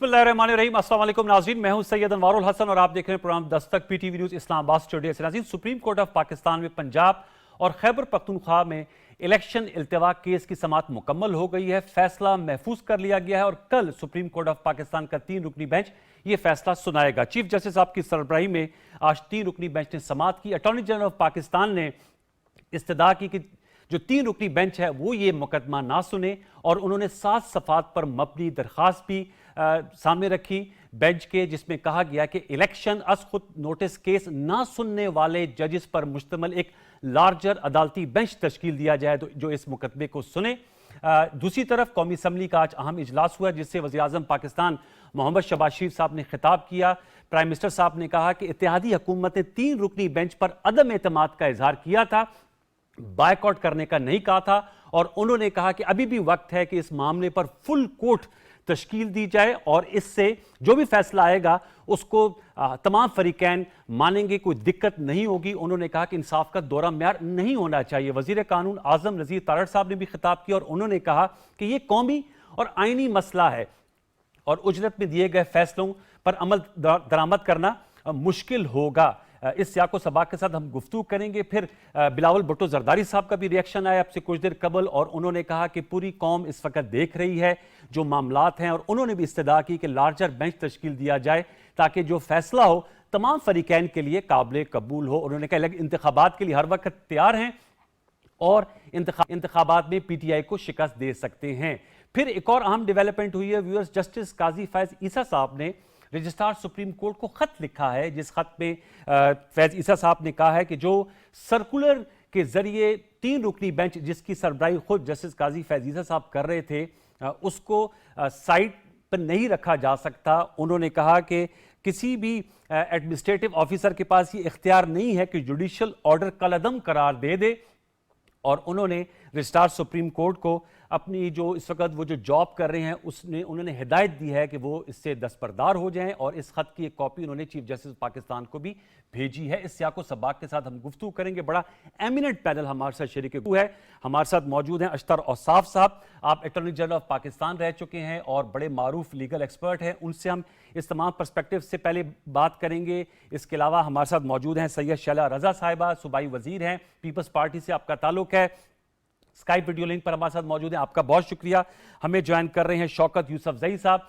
बिस्मिल्लाहिर्रहमानिर्रहीम। अस्सलाम वालेकुम नाज़रीन, मैं हूं सैयद अनवारुल हसन और आप देख रहे हैं programme Dastak PTV news Islamabad studio से। नाज़रीन, सुप्रीम कोर्ट ऑफ पाकिस्तान में पंजाब और खैबर पख्तूनख्वा में इलेक्शन इल्तिवा केस की समाअत मुकम्मल हो गई है। फैसला महफूज कर लिया गया है और कल सुप्रीम कोर्ट ऑफ पाकिस्तान का 3 रुकनी बेंच ये फैसला सुनाएगा। चीफ जस्टिस साहब की सरबराही में आज 3 रुकनी बेंच ने समाअत की। अटॉर्नी जनरल ऑफ पाकिस्तान ने इस्तदा की कि जो 3 रुकनी बेंच है वो ये मुकदमा ना सुने और उन्होंने 7 सफ़ात पर मबनी दरख्वास्त भी सामने रखी बेंच के, जिसमें कहा गया कि इलेक्शन अस खुद नोटिस केस ना सुनने वाले जजेस पर मुश्तमिल एक लार्जर अदालती बेंच तश्कील दिया जाए जो इस मुकदमे को सुने। दूसरी तरफ कौमी असम्बली का आज अहम इजलास हुआ जिससे वज़ीर-ए-आज़म पाकिस्तान मोहम्मद शहबाज शरीफ साहब ने खिताब किया। प्राइम मिनिस्टर साहब ने कहा कि इत्तेहादी हुकूमत ने 3 रुकनी बेंच पर अदम एतमाद का इजहार किया था, बायकॉट करने का नहीं कहा था और उन्होंने कहा कि अभी भी वक्त है कि इस मामले पर फुल कोर्ट तश्कील दी जाए और इससे जो भी फैसला आएगा उसको तमाम फरीकैन मानेंगे, कोई दिक्कत नहीं होगी। उन्होंने कहा कि इंसाफ का दौरा म्यार नहीं होना चाहिए। वजीर कानून आजम नज़ीर तारड़ साहब ने भी खिताब किया और उन्होंने कहा कि यह कौमी और आईनी मसला है और उजरत में दिए गए फैसलों पर अमल दरामद करना मुश्किल होगा। इस सियाको सबाक के साथ हम गुफ्तगू करेंगे। फिर बिलावल भुट्टो जरदारी साहब का भी रिएक्शन आया आपसे कुछ देर कबल और उन्होंने कहा कि पूरी कौम इस वक्त देख रही है जो मामलात हैं और उन्होंने भी इस्तदा की कि लार्जर बेंच तश्कील दिया जाए ताकि जो फैसला हो तमाम फरीकैन के लिए काबिल कबूल हो। उन्होंने कहा इंतखाबात के लिए हर वक्त तैयार हैं और इंतखाबात में पीटीआई को शिकस्त दे सकते हैं। फिर एक और अहम डेवलपमेंट हुई है व्यूअर्स, जस्टिस काजी फैज ईसा साहब ने रजिस्ट्रार सुप्रीम कोर्ट को खत लिखा है जिस खत में फैज ईसा साहब ने कहा है कि जो सर्कुलर के जरिए 3 रुकनी बेंच जिसकी सरबराही खुद जस्टिस काजी फैज ईसा साहब कर रहे थे उसको साइट पर नहीं रखा जा सकता। उन्होंने कहा कि किसी भी एडमिनिस्ट्रेटिव ऑफिसर के पास ये इख्तियार नहीं है कि जुडिशल ऑर्डर कलअदम करार दे दे और उन्होंने रजिस्ट्रार सुप्रीम कोर्ट को अपनी जो इस वक्त वो जो जॉब कर रहे हैं उन्होंने हिदायत दी है कि वो इससे दस्तबरदार हो जाएं और इस खत की एक कॉपी उन्होंने चीफ जस्टिस पाकिस्तान को भी भेजी है। इस सियाको सबाक के साथ हम गुफ्तगू करेंगे। बड़ा एमिनेंट पैनल हमारे साथ शरीक है। हमारे साथ मौजूद हैं अशतर औसाफ साहब, आप अटॉर्नी जनरल ऑफ पाकिस्तान रह चुके हैं और बड़े मारूफ लीगल एक्सपर्ट हैं। उनसे हम इस तमाम पर्सपेक्टिव से पहले बात करेंगे। इसके अलावा हमारे साथ मौजूद हैं सैयद शैला रजा साहिबा, सूबाई वजीर हैं, पीपल्स पार्टी से आपका ताल्लुक है, स्काइप वीडियो लिंक पर हमारे साथ मौजूद हैं, आपका बहुत शुक्रिया। हमें ज्वाइन कर रहे हैं शौकत यूसुफजई साहब,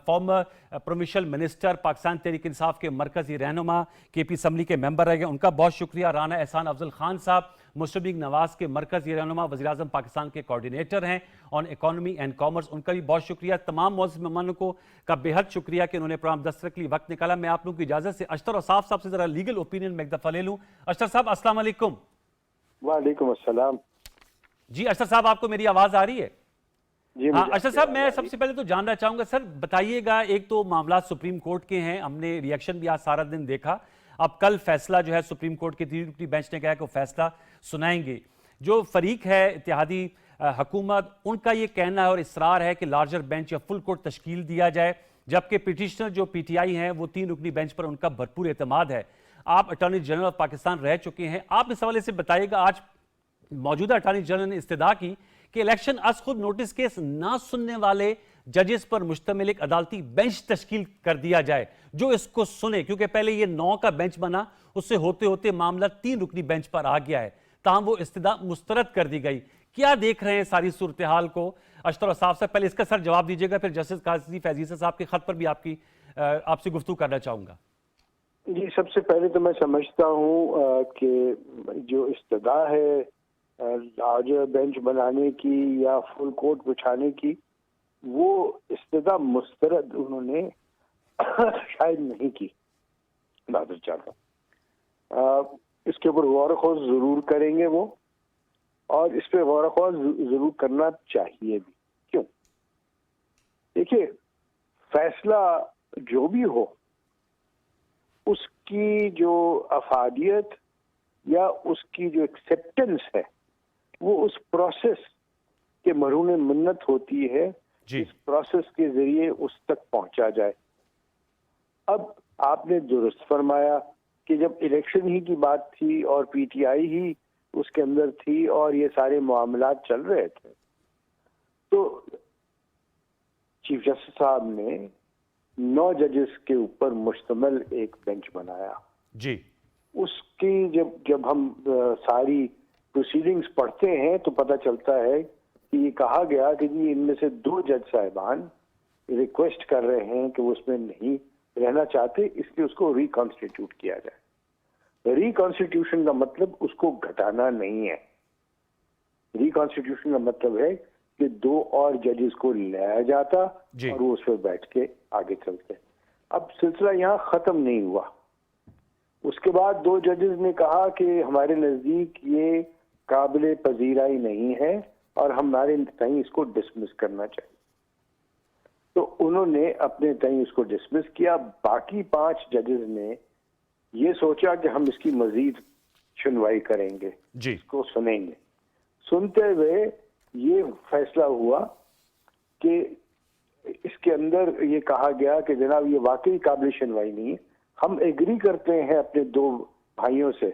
farmer provincial minister, Pakistan Tehreek Insaf के मरकजी रहनुमा, केपी असम्बली के मेंबर रह गए, उनका बहुत शुक्रिया। राना एहसान अफजल खान साहब, मुशर्रफ नवाज के मरकजी रहनुमा, वज़ीर-ए-आज़म पाकिस्तान के कोऑर्डिनेटर हैं ऑन इकोनॉमी एंड कॉमर्स, उनका भी बहुत शुक्रिया। तमाम मौजूद मेहमानों को का बेहद शुक्रिया कि उन्होंने प्रोग्राम दस्तक के लिए वक्त निकाला। मैं आप लोगों की इजाजत से अशतर औसाफ साहब से जरा लीगल ओपिनियन में एक दफा ले लूँ। अशतर साहब अस्सलाम वालेकुम। वालेकुम अस्सलाम। जी अशतर साहब, आपको मेरी आवाज आ रही है? जी हाँ अशतर साहब, मैं सबसे पहले तो जानना चाहूंगा सर, बताइएगा, एक तो मामला सुप्रीम कोर्ट के हैं, हमने रिएक्शन भी आज सारा दिन देखा, अब कल फैसला जो है सुप्रीम कोर्ट की 3 रुकनी बेंच ने कहा कि वो फैसला सुनाएंगे। जो फरीक है इत्तेहादी हुकूमत, उनका ये कहना है और इसरार है कि लार्जर बेंच या फुल कोर्ट तश्कील दिया जाए, जबकि पिटिशनर जो पीटीआई हैं वो 3 रुकनी बेंच पर उनका भरपूर एतमाद है। आप अटॉर्नी जनरल ऑफ पाकिस्तान रह चुके हैं, आप इस हवाले से बताइएगा, आज मौजूदा अटॉर्नी जनरल ने इस्तदा की कि इलेक्शन अस खुद नोटिस केस ना सुनने वाले जजेस पर मुश्तमिल एक अदालती बेंच तश्कील कर दिया जाए जो इसको सुने, क्योंकि पहले ये 9 का बेंच बना, उससे होते होते मामला 3 रुकनी बेंच पर आ गया है, ताहम वो इस्तदा मुस्तरद कर दी गई। क्या देख रहे हैं सारी सूरत हाल को? अशतर साहब से पहले इसका सर जवाब दीजिएगा, फिर जस्टिस काजी फैज ईसा साहब के खत पर भी आपसे गुफ्तगू करना चाहूंगा। जी, सबसे पहले तो मैं समझता हूँ कि जो इस्तदा है लार्जर बेंच बनाने की या फुल कोर्ट बिछाने की, वो इस्तदा मुस्तरद उन्होंने शायद नहीं की। नाज़र चाहता इसके ऊपर गौर ख़ौज़ जरूर करेंगे वो, और इस पे गौर ख़ौज़ जरूर करना चाहिए भी। क्यों? देखिए, फैसला जो भी हो उसकी जो अफादियत या उसकी जो एक्सेप्टेंस है वो उस प्रोसेस के मरून मिन्नत होती है, इस प्रोसेस के जरिए उस तक पहुंचा जाए। अब आपने दुरुस्त फरमाया कि जब इलेक्शन ही की बात थी और पीटीआई ही उसके अंदर थी और ये सारे मामलात चल रहे थे, तो चीफ जस्टिस साहब ने 9 जजेस के ऊपर मुश्तमिल एक बेंच बनाया। जी। उसकी जब हम सारी प्रोसीडिंग्स पढ़ते हैं तो पता चलता है कि ये कहा गया कि जी इनमें से 2 जज साहिबान रिक्वेस्ट कर रहे हैं कि वो उसमें नहीं रहना चाहते, इसलिए उसको रिकॉन्स्टिट्यूट किया जाए। रिकॉन्स्टिट्यूशन का मतलब उसको घटाना नहीं है। रिकॉन्स्टिट्यूशन का मतलब है कि 2 और जजेस को लाया जाता और वो उस पर बैठ के आगे चलते। अब सिलसिला यहाँ खत्म नहीं हुआ। उसके बाद 2 जजेस ने कहा कि हमारे नजदीक ये काबिले पजीराई नहीं है और हमारे तय इसको डिसमिस करना चाहिए। तो उन्होंने अपने तय इसको डिसमिस किया। बाकी 5 जजेस ने ये सोचा कि हम इसकी मजीद सुनवाई करेंगे, इसको सुनेंगे। सुनते हुए ये फैसला हुआ कि इसके अंदर ये कहा गया कि जनाब ये वाकई काबिल सुनवाई नहीं है। हम एग्री करते हैं अपने 2 भाइयों से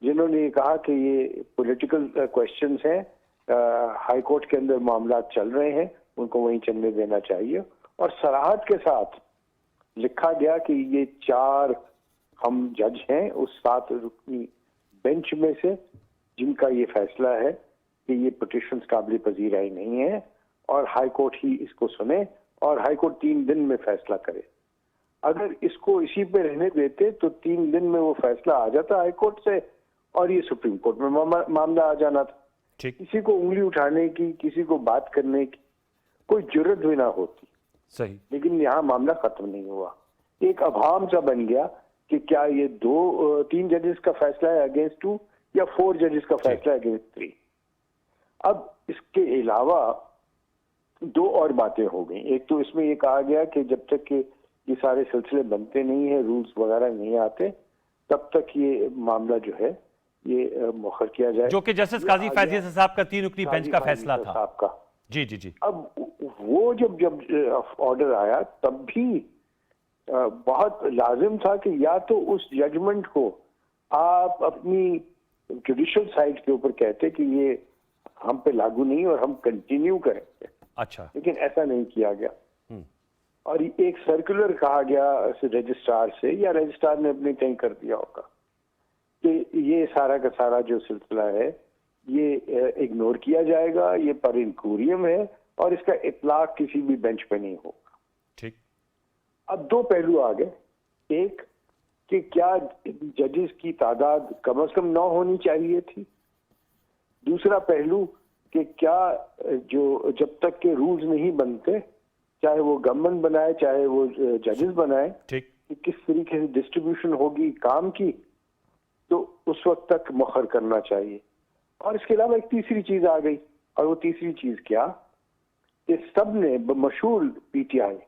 जिन्होंने ये कहा कि ये पॉलिटिकल क्वेश्चंस हैं, हाई कोर्ट के अंदर मामला चल रहे हैं, उनको वहीं चलने देना चाहिए। और सराहत के साथ लिखा गया कि ये 4 हम जज हैं उस 7 रुकनी बेंच में से जिनका ये फैसला है कि ये पिटीशंस काबिल पजीराई नहीं है और हाई कोर्ट ही इसको सुने और हाई कोर्ट 3 दिन में फैसला करे। अगर इसको इसी पे रहने देते तो 3 दिन में वो फैसला आ जाता हाई कोर्ट से और ये सुप्रीम कोर्ट में मामला आ जाना था। किसी को उंगली उठाने की, किसी को बात करने की कोई जरूरत भी ना होती। सही। लेकिन यहाँ मामला खत्म नहीं हुआ। एक अभाम सा बन गया कि क्या ये 3 जजेस का फैसला है अगेंस्ट 2 या 4 जजेस का फैसला है अगेंस्ट 3। अब इसके अलावा 2 और बातें हो गई। एक तो इसमें ये कहा गया कि जब तक कि ये सारे सिलसिले बनते नहीं है, रूल्स वगैरह नहीं आते, तब तक ये मामला जो है ये मुखर किया जाए, जो कि जस्टिस काजी फैज ईसा साहब का 3 रुकनी बेंच का फैसला था आपका। जी। अब वो जब ऑर्डर आया तब भी बहुत लाजिम था कि या तो उस जजमेंट को आप अपनी जुडिशियल साइड के ऊपर कहते कि ये हम पे लागू नहीं और हम कंटिन्यू करेंगे। अच्छा। लेकिन ऐसा नहीं किया गया और एक सर्कुलर कहा गया रजिस्ट्रार से, या रजिस्ट्रार ने अपने कहीं कर दिया होगा कि ये सारा का सारा जो सिलसिला है ये इग्नोर किया जाएगा, ये पर इंक्यूरियम है और इसका इतलाक किसी भी बेंच पे नहीं होगा। ठीक। अब 2 पहलू आ गए। एक कि क्या जजेस की तादाद कम से कम 9 होनी चाहिए थी। दूसरा पहलू कि क्या जो जब तक के रूल्स नहीं बनते, चाहे वो गवर्नमेंट बनाए चाहे वो जजेस बनाए, कि किस तरीके से डिस्ट्रीब्यूशन होगी काम की, तो उस वक्त तक मुखर करना चाहिए। और इसके अलावा एक तीसरी चीज आ गई और वो तीसरी चीज क्या कि सब ने मशहूर पीटीआई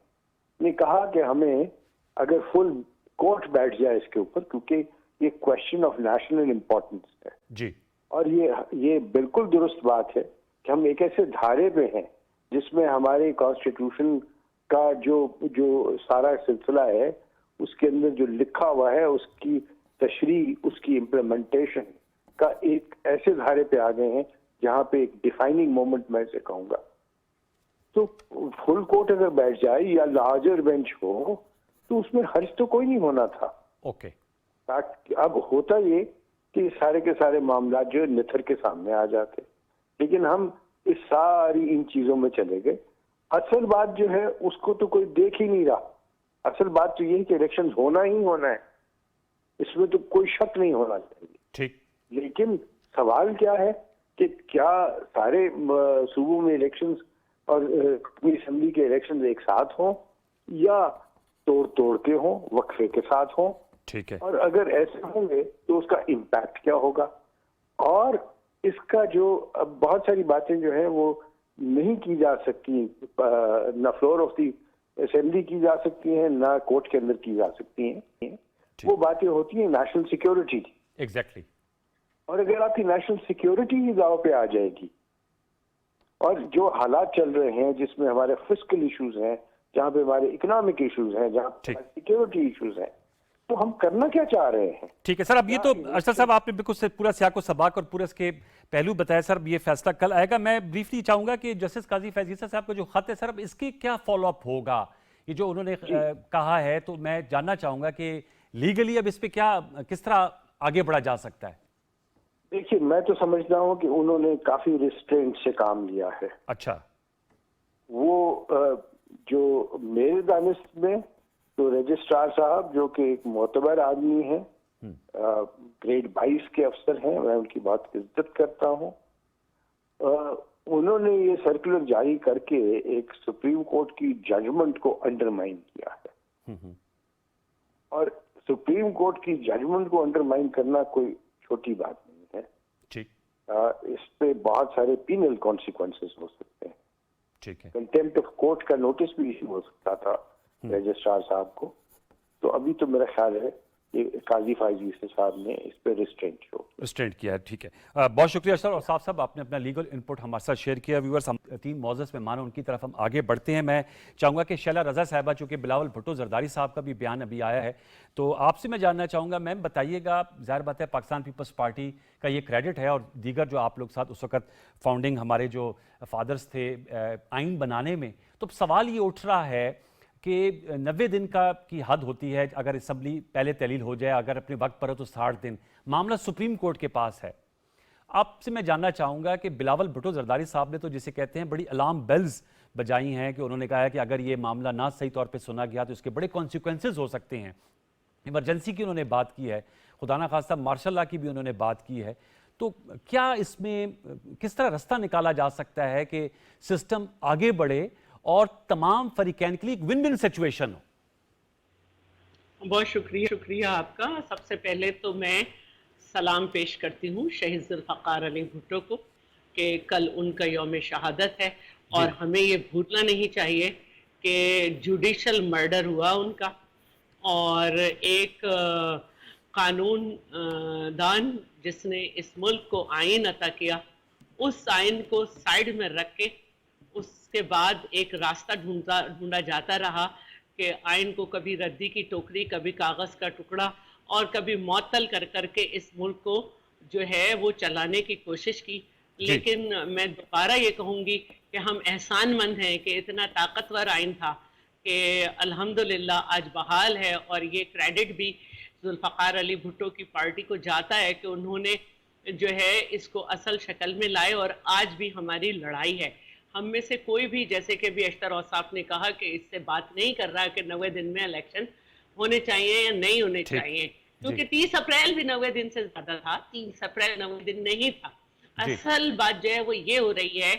ने कहा कि हमें अगर फुल कोर्ट बैठ जाए इसके ऊपर, क्योंकि ये क्वेश्चन ऑफ नेशनल इंपॉर्टेंस है जी। और ये बिल्कुल दुरुस्त बात है कि हम एक ऐसे धारे पे हैं जिसमें हमारे कॉन्स्टिट्यूशन का जो सारा सिलसिला है उसके अंदर जो लिखा हुआ है उसकी तशरीह, उसकी इम्प्लीमेंटेशन का एक ऐसे धारे पे आ गए हैं जहां पे एक डिफाइनिंग मोमेंट मैं इसे कहूंगा। तो फुल कोर्ट अगर बैठ जाए या लार्जर बेंच हो तो उसमें हर्ज तो कोई नहीं होना था। ओके। अब होता ये कि सारे के सारे मामला जो निथर के सामने आ जाते, लेकिन हम इस सारी इन चीजों में चले गए। असल बात जो है उसको तो कोई देख ही नहीं रहा। असल बात तो ये है कि इलेक्शन होना ही होना है, इसमें तो कोई शक नहीं होना चाहिए। ठीक। लेकिन सवाल क्या है कि क्या सारे सूबों में इलेक्शंस और असेंबली के इलेक्शंस एक साथ हों या तोड़ के हों, वक्फे के साथ हों। ठीक है। और अगर ऐसे होंगे तो उसका इम्पैक्ट क्या होगा। और इसका जो अब बहुत सारी बातें जो है वो नहीं की जा सकती, ना फ्लोर ऑफ दी असेंबली की जा सकती हैं, ना कोर्ट के अंदर की जा सकती हैं। वो बातें होती हैं नेशनल सिक्योरिटी की। एग्जैक्टली। और अगर आपकी नेशनल सिक्योरिटी ही दाव पे आ जाएगी और जो हालात चल रहे हैं जिसमें हमारे फिस्कल इश्यूज हैं, जहाँ पे हमारे इकोनॉमिक इश्यूज हैं, जहाँ पे सिक्योरिटी इश्यूज हैं, तो हम करना क्या चाह रहे हैं। ठीक है सर, अब ये तो अरशद साहब आपने बिल्कुल से पूरा सियाको सबाक और पूरे इसके पहलू बताया सर। ये फैसला कल आएगा। मैं ब्रीफली चाहूंगा कि जस्टिस काजी फैज ईसा साहब का जो खत है सर, अब इसके क्या फॉलोअप होगा, ये जो उन्होंने कहा है, तो मैं जानना चाहूंगा कि लीगली अब इस पे क्या, किस तरह आगे बढ़ा जा सकता है? देखिए, मैं तो समझता हूं कि उन्होंने काफी रिस्ट्रेंट से काम लिया है। अच्छा। वो जो मेरे दानिश में तो रजिस्ट्रार साहब, जो कि एक मोतबर आदमी है, ग्रेड 22 के अफसर हैं, मैं उनकी बहुत इज्जत करता हूं। उन्होंने ये सर्कुलर जारी करके एक सुप्रीम कोर्ट की जजमेंट को अंडरमाइन किया है। और सुप्रीम कोर्ट की जजमेंट को अंडरमाइन करना कोई छोटी बात नहीं है। ठीक। इस पे बहुत सारे पीनल कॉन्सिक्वेंसेस हो सकते हैं। ठीक है। कंटेम्प्ट ऑफ कोर्ट का नोटिस भी इशू हो सकता था रजिस्ट्रार साहब को। तो अभी तो मेरा ख्याल है कि काजी फायजी साहब ने इस पे रिस्ट्रेंट किया है। ठीक है, बहुत शुक्रिया सर। और साहब आपने अपना लीगल इनपुट हमारे साथ शेयर किया। व्यूअर्स, हम 3 मौजूद मेहमानों उनकी तरफ हम आगे बढ़ते हैं। मैं चाहूँगा कि शैला रजा साहबा, चूँकि बिलावल भुट्टो जरदारी साहब का भी बयान अभी आया है, तो आपसे मैं जानना चाहूँगा, मैम बताइएगा, ज़ाहिर बात है पाकिस्तान पीपल्स पार्टी का ये क्रेडिट है और दीगर जो आप लोग साथ उस वक्त फाउंडिंग हमारे जो फादर्स थे आइन बनाने में, तो सवाल ये उठ रहा है कि 90 दिन की हद होती है, अगर असम्बली पहले तहलील हो जाए, अगर अपने वक्त पर हो तो 60 दिन। मामला सुप्रीम कोर्ट के पास है। आपसे मैं जानना चाहूँगा कि बिलावल भुट्टो जरदारी साहब ने तो जिसे कहते हैं बड़ी अलार्म बेल्स बजाई हैं, कि उन्होंने कहा है कि अगर ये मामला ना सही तौर पे सुना गया तो इसके बड़े कॉन्सिक्वेंसेस हो सकते हैं। इमरजेंसी की उन्होंने बात की है, खुदा ना खास्ता मार्शल लॉ की भी उन्होंने बात की है। तो क्या इसमें किस तरह रास्ता निकाला जा सकता है कि सिस्टम आगे बढ़े और तमाम फरीकैन के लिए एक विन विन सिचुएशन हो? बहुत शुक्रिया आपका। सबसे पहले तो मैं सलाम पेश करती हूँ शहीद जुल्फ़कार अली भुट्टो को, कि कल उनका यौम शहादत है और हमें ये भूलना नहीं चाहिए कि जुडिशल मर्डर हुआ उनका, और एक कानून दान जिसने इस मुल्क को आइन अता किया, उस आइन को साइड में रख के उसके बाद एक रास्ता ढूंढा जाता रहा कि आइन को कभी रद्दी की टोकरी, कभी कागज का टुकड़ा और कभी मअतल कर करके इस मुल्क को जो है वो चलाने की कोशिश की। लेकिन मैं दोबारा ये कहूँगी कि हम एहसानमंद हैं कि इतना ताकतवर आइन था कि अल्हम्दुलिल्लाह आज बहाल है, और ये क्रेडिट भी जुल्फ़कार अली भुट्टो की पार्टी को जाता है कि उन्होंने जो है इसको असल शक्ल में लाए, और आज भी हमारी लड़ाई है। हम में से कोई भी, जैसे कि भी अख्तर औसाफ ने कहा, कि इससे बात नहीं कर रहा कि 90 दिन में इलेक्शन होने चाहिए या नहीं होने चाहिए, क्योंकि 30 अप्रैल भी 90 दिन से ज्यादा था। 30 अप्रैल 90 दिन नहीं था। असल बात जो है वो ये हो रही है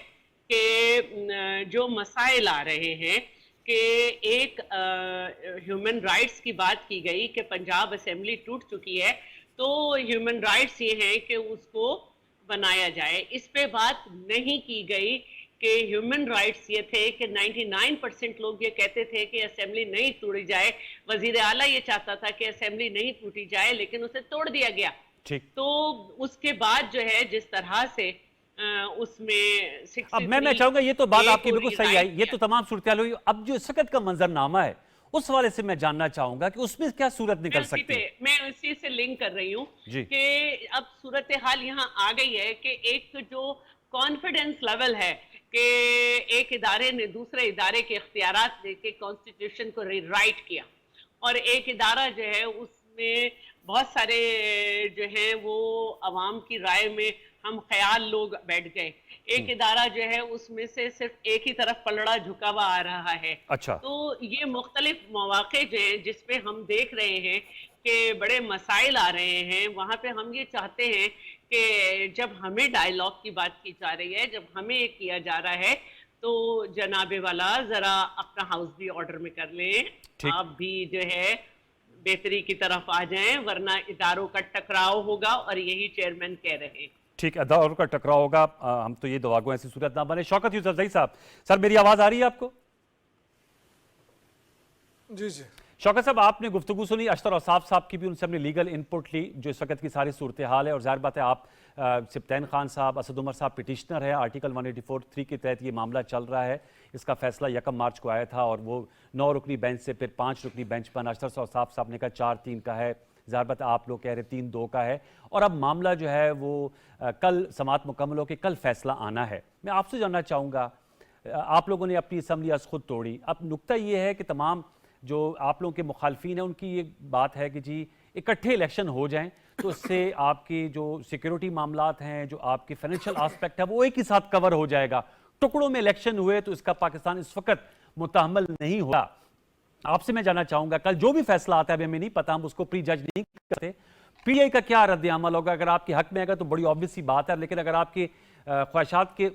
कि जो मसाइल आ रहे हैं, कि एक ह्यूमन राइट्स की बात की गई कि पंजाब असेंबली टूट चुकी है, तो ह्यूमन राइट्स ये हैं कि उसको बनाया जाए। इस पे बात नहीं की गई कि ह्यूमन राइट्स ये थे कि 99% लोग ये कहते थे कि असेंबली नहीं तोड़ी जाए। वजीर आला ये चाहता था कि असेंबली नहीं टूटी जाए, लेकिन उसे तोड़ दिया गया। तो उसके बाद जो है जिस तरह से उसमें अब मैं चाहूंगा, ये तो बात आपकी बिल्कुल सही आई, ये तो तमाम सूरत हुई। अब जो इस वक्त का मंजरनामा है उस वाले से मैं जानना चाहूंगा कि उसमें क्या सूरत निकल सकती है। मैं उसी से लिंक कर रही हूँ कि अब सूरत हाल यहाँ आ गई है कि एक जो कॉन्फिडेंस लेवल है कि एक इदारे ने दूसरे इदारे के इख्तियारात देके कॉन्स्टिट्यूशन को रीराइट किया, और एक इदारा जो है उसमें बहुत सारे जो है वो अवाम की राय में हम ख्याल लोग बैठ गए। एक इदारा जो है उसमें से सिर्फ एक ही तरफ पलड़ा झुका हुआ आ रहा है। अच्छा। तो ये मुख्तलिफ मौके जो है जिसपे हम देख रहे हैं कि बड़े मसाइल आ रहे हैं, वहाँ पे हम ये चाहते हैं कि जब हमें डायलॉग की बात की जा रही है, जब हमें ये किया जा रहा है, तो जनाबे वाला जरा अपना हाउस भी ऑर्डर में कर लें, आप भी जो है बेहतरी की तरफ आ जाएं, वरना इदारों का टकराव होगा, और यही चेयरमैन कह रहे हैं। ठीक, इदारों का टकराव होगा, हम तो ये दुआ गो ऐसी सूरत ना बने। शौकत यूसुफजई साहब, सर मेरी आवाज आ रही है आपको? जी जी। शौकत साहब, आपने गुफ्तगू सुनी अख्तर औसाफ साहब की भी, उनसे हमने लीगल इनपुट ली जो इस वक्त की सारी सूरत हाल है। और ज़ाहिर बात है आप सिप्तैन खान साहब, असद उमर साहब पिटिशनर है, आर्टिकल 184(3) के तहत ये मामला चल रहा है। इसका फैसला 1 मार्च को आया था और वो 9 रुकनी बेंच से फिर 5 रुकनी बेंच बना। अख्तर औसाफ साहब ने कहा 4-3 का है, ज़ाहिर बात आप लोग कह रहे 3-2 का है, और अब मामला जो है वो कल समाअत मुकम्मल हो के कल फैसला आना है। मैं आपसे जानना चाहूँगा, आप लोगों ने अपनी असम्बली आज खुद तोड़ी। अब नुक्ता ये है कि तमाम जो आप लोगों के मुखालफिन हैं उनकी ये बात है कि जी इकट्ठे इलेक्शन हो जाएं तो इससे आपकी जो सिक्योरिटी मामलात हैं, जो आपके फाइनेंशियल आस्पेक्ट है, वो एक ही साथ कवर हो जाएगा। टुकड़ों में इलेक्शन हुए तो इसका पाकिस्तान इस वक्त मुतहम्मल नहीं होगा। आपसे मैं जानना चाहूंगा, कल जो भी फैसला आता है हमें नहीं पता, हम उसको प्री जज नहीं करते, पीटीआई का क्या रद्द अमल होगा? अगर आपके हक में आएगा तो बड़ी ऑब्वियस सी बात है, लेकिन अगर आपके ख्वाहिशात के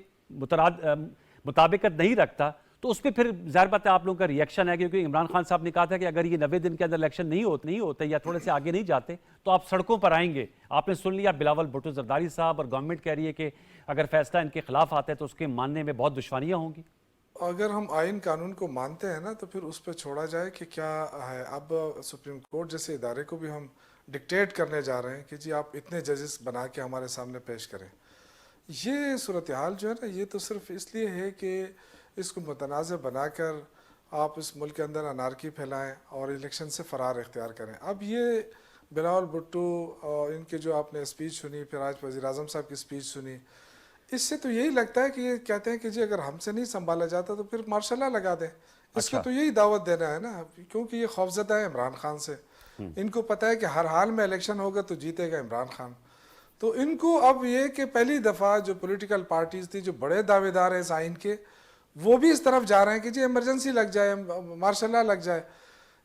मुताबिकत नहीं रखता तो उस पर फिर ज़ाहिर बात है आप लोगों का रिएक्शन है, क्योंकि इमरान खान साहब ने कहा था कि अगर ये 90 दिन के अंदर इलेक्शन नहीं होते या थोड़े से आगे नहीं जाते तो आप सड़कों पर आएंगे। आपने सुन लिया बिलावल भुट्टो जरदारी साहब, और गवर्नमेंट कह रही है कि अगर फैसला इनके खिलाफ आता है तो उसके मानने में बहुत दुश्वारियां होंगी। अगर हम आइन कानून को मानते हैं ना तो फिर उस पर छोड़ा जाए कि क्या है। अब सुप्रीम कोर्ट जैसे इदारे को भी हम डिक्टेट करने जा रहे हैं कि जी आप इतने जजेस बना के हमारे सामने पेश करें। ये सूरत हाल जो है ना, ये तो सिर्फ इसलिए है कि इसको मुतनाज़ बनाकर आप इस मुल्क के अंदर अनारकी फैलाएं और इलेक्शन से फ़रार इख्तियार करें। अब ये बिलावल भुट्टो और इनके जो आपने स्पीच सुनी, फिर आज वज़ीर आज़म साहब की स्पीच सुनी, इससे तो यही लगता है कि ये कहते हैं कि जी अगर हमसे नहीं संभाला जाता तो फिर मार्शल लॉ लगा दें। इसको तो यही दावत देना है ना, क्योंकि ये खौफजदा है इमरान खान से। इनको पता है कि हर हाल में इलेक्शन होगा तो जीतेगा इमरान खान। तो इनको अब ये कि पहली दफ़ा जो पॉलिटिकल पार्टीज थी, जो बड़े दावेदार हैं इस आइन के, वो भी इस तरफ जा रहे हैं कि जी इमरजेंसी लग जाए, मार्शल लॉ लग जाए।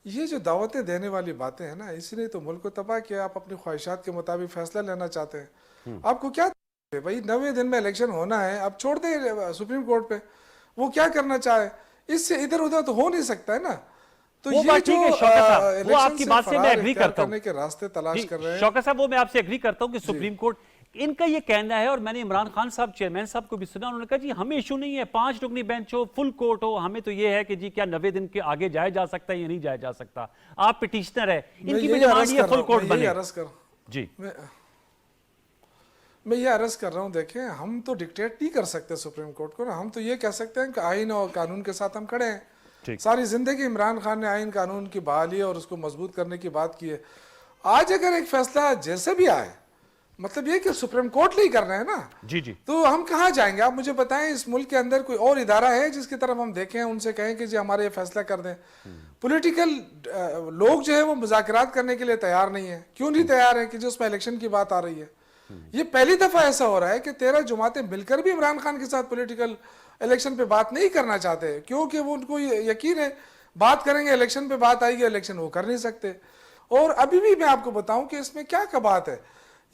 ये जो दावतें देने वाली बातें हैं ना, इसलिए तो मुल्क को तबाह किया। आप अपनी ख्वाहिशात के मुताबिक फैसला लेना चाहते हैं, आपको क्या भाई 90 दिन में इलेक्शन होना है, अब छोड़ दे सुप्रीम कोर्ट पे, वो क्या करना चाहे। इससे इधर उधर तो हो नहीं सकता है ना। तो वो ये जो वो आपकी बात से मैं एग्री करता हूं के रास्ते तलाश कर रहे हैं शौकत साहब, वो मैं आपसे एग्री करता हूं कि सुप्रीम कोर्ट, इनका ये कहना है, और मैंने इमरान खान साहब चेयरमैन साहब को भी सुना, उन्होंने कहा जी हमें इशू नहीं है 5 रुकनी बेंच हो, फुल कोर्ट हो, हमें तो ये है कि जी क्या 90 दिन के आगे जाया जा सकता है या नहीं जाया जा सकता। आप पिटिशनर है, इनकी भी डिमांड है फुल कोर्ट बने जी। मैं ये अर्ज कर रहा हूँ, देखें हम तो डिक्टेट नहीं कर सकते सुप्रीम कोर्ट को ना। हम तो ये कह सकते हैं कि आइन और कानून के साथ हम खड़े हैं। सारी जिंदगी इमरान खान ने आइन कानून की बहाली और उसको मजबूत करने की बात की है। आज अगर एक फैसला जैसे भी आए, मतलब ये कि सुप्रीम कोर्ट नहीं कर रहे हैं ना जी, तो हम कहाँ जाएंगे? आप मुझे बताएं, इस मुल्क के अंदर कोई और इदारा है जिसकी तरफ हम देखें, उनसे कहें कि जी हमारे ये फैसला कर दें? पॉलिटिकल लोग जो है वो मुज़ाकरात करने के लिए तैयार नहीं है। क्यों नहीं तैयार है? कि जो उसमें इलेक्शन की बात आ रही है। ये पहली दफा ऐसा हो रहा है कि 13 जमातें मिलकर भी इमरान खान के साथ पॉलिटिकल इलेक्शन पे बात नहीं करना चाहते, क्योंकि वो उनको यकीन है बात करेंगे इलेक्शन पे बात आएगी, इलेक्शन वो कर नहीं सकते। और अभी भी मैं आपको बताऊं कि इसमें क्या कबात है,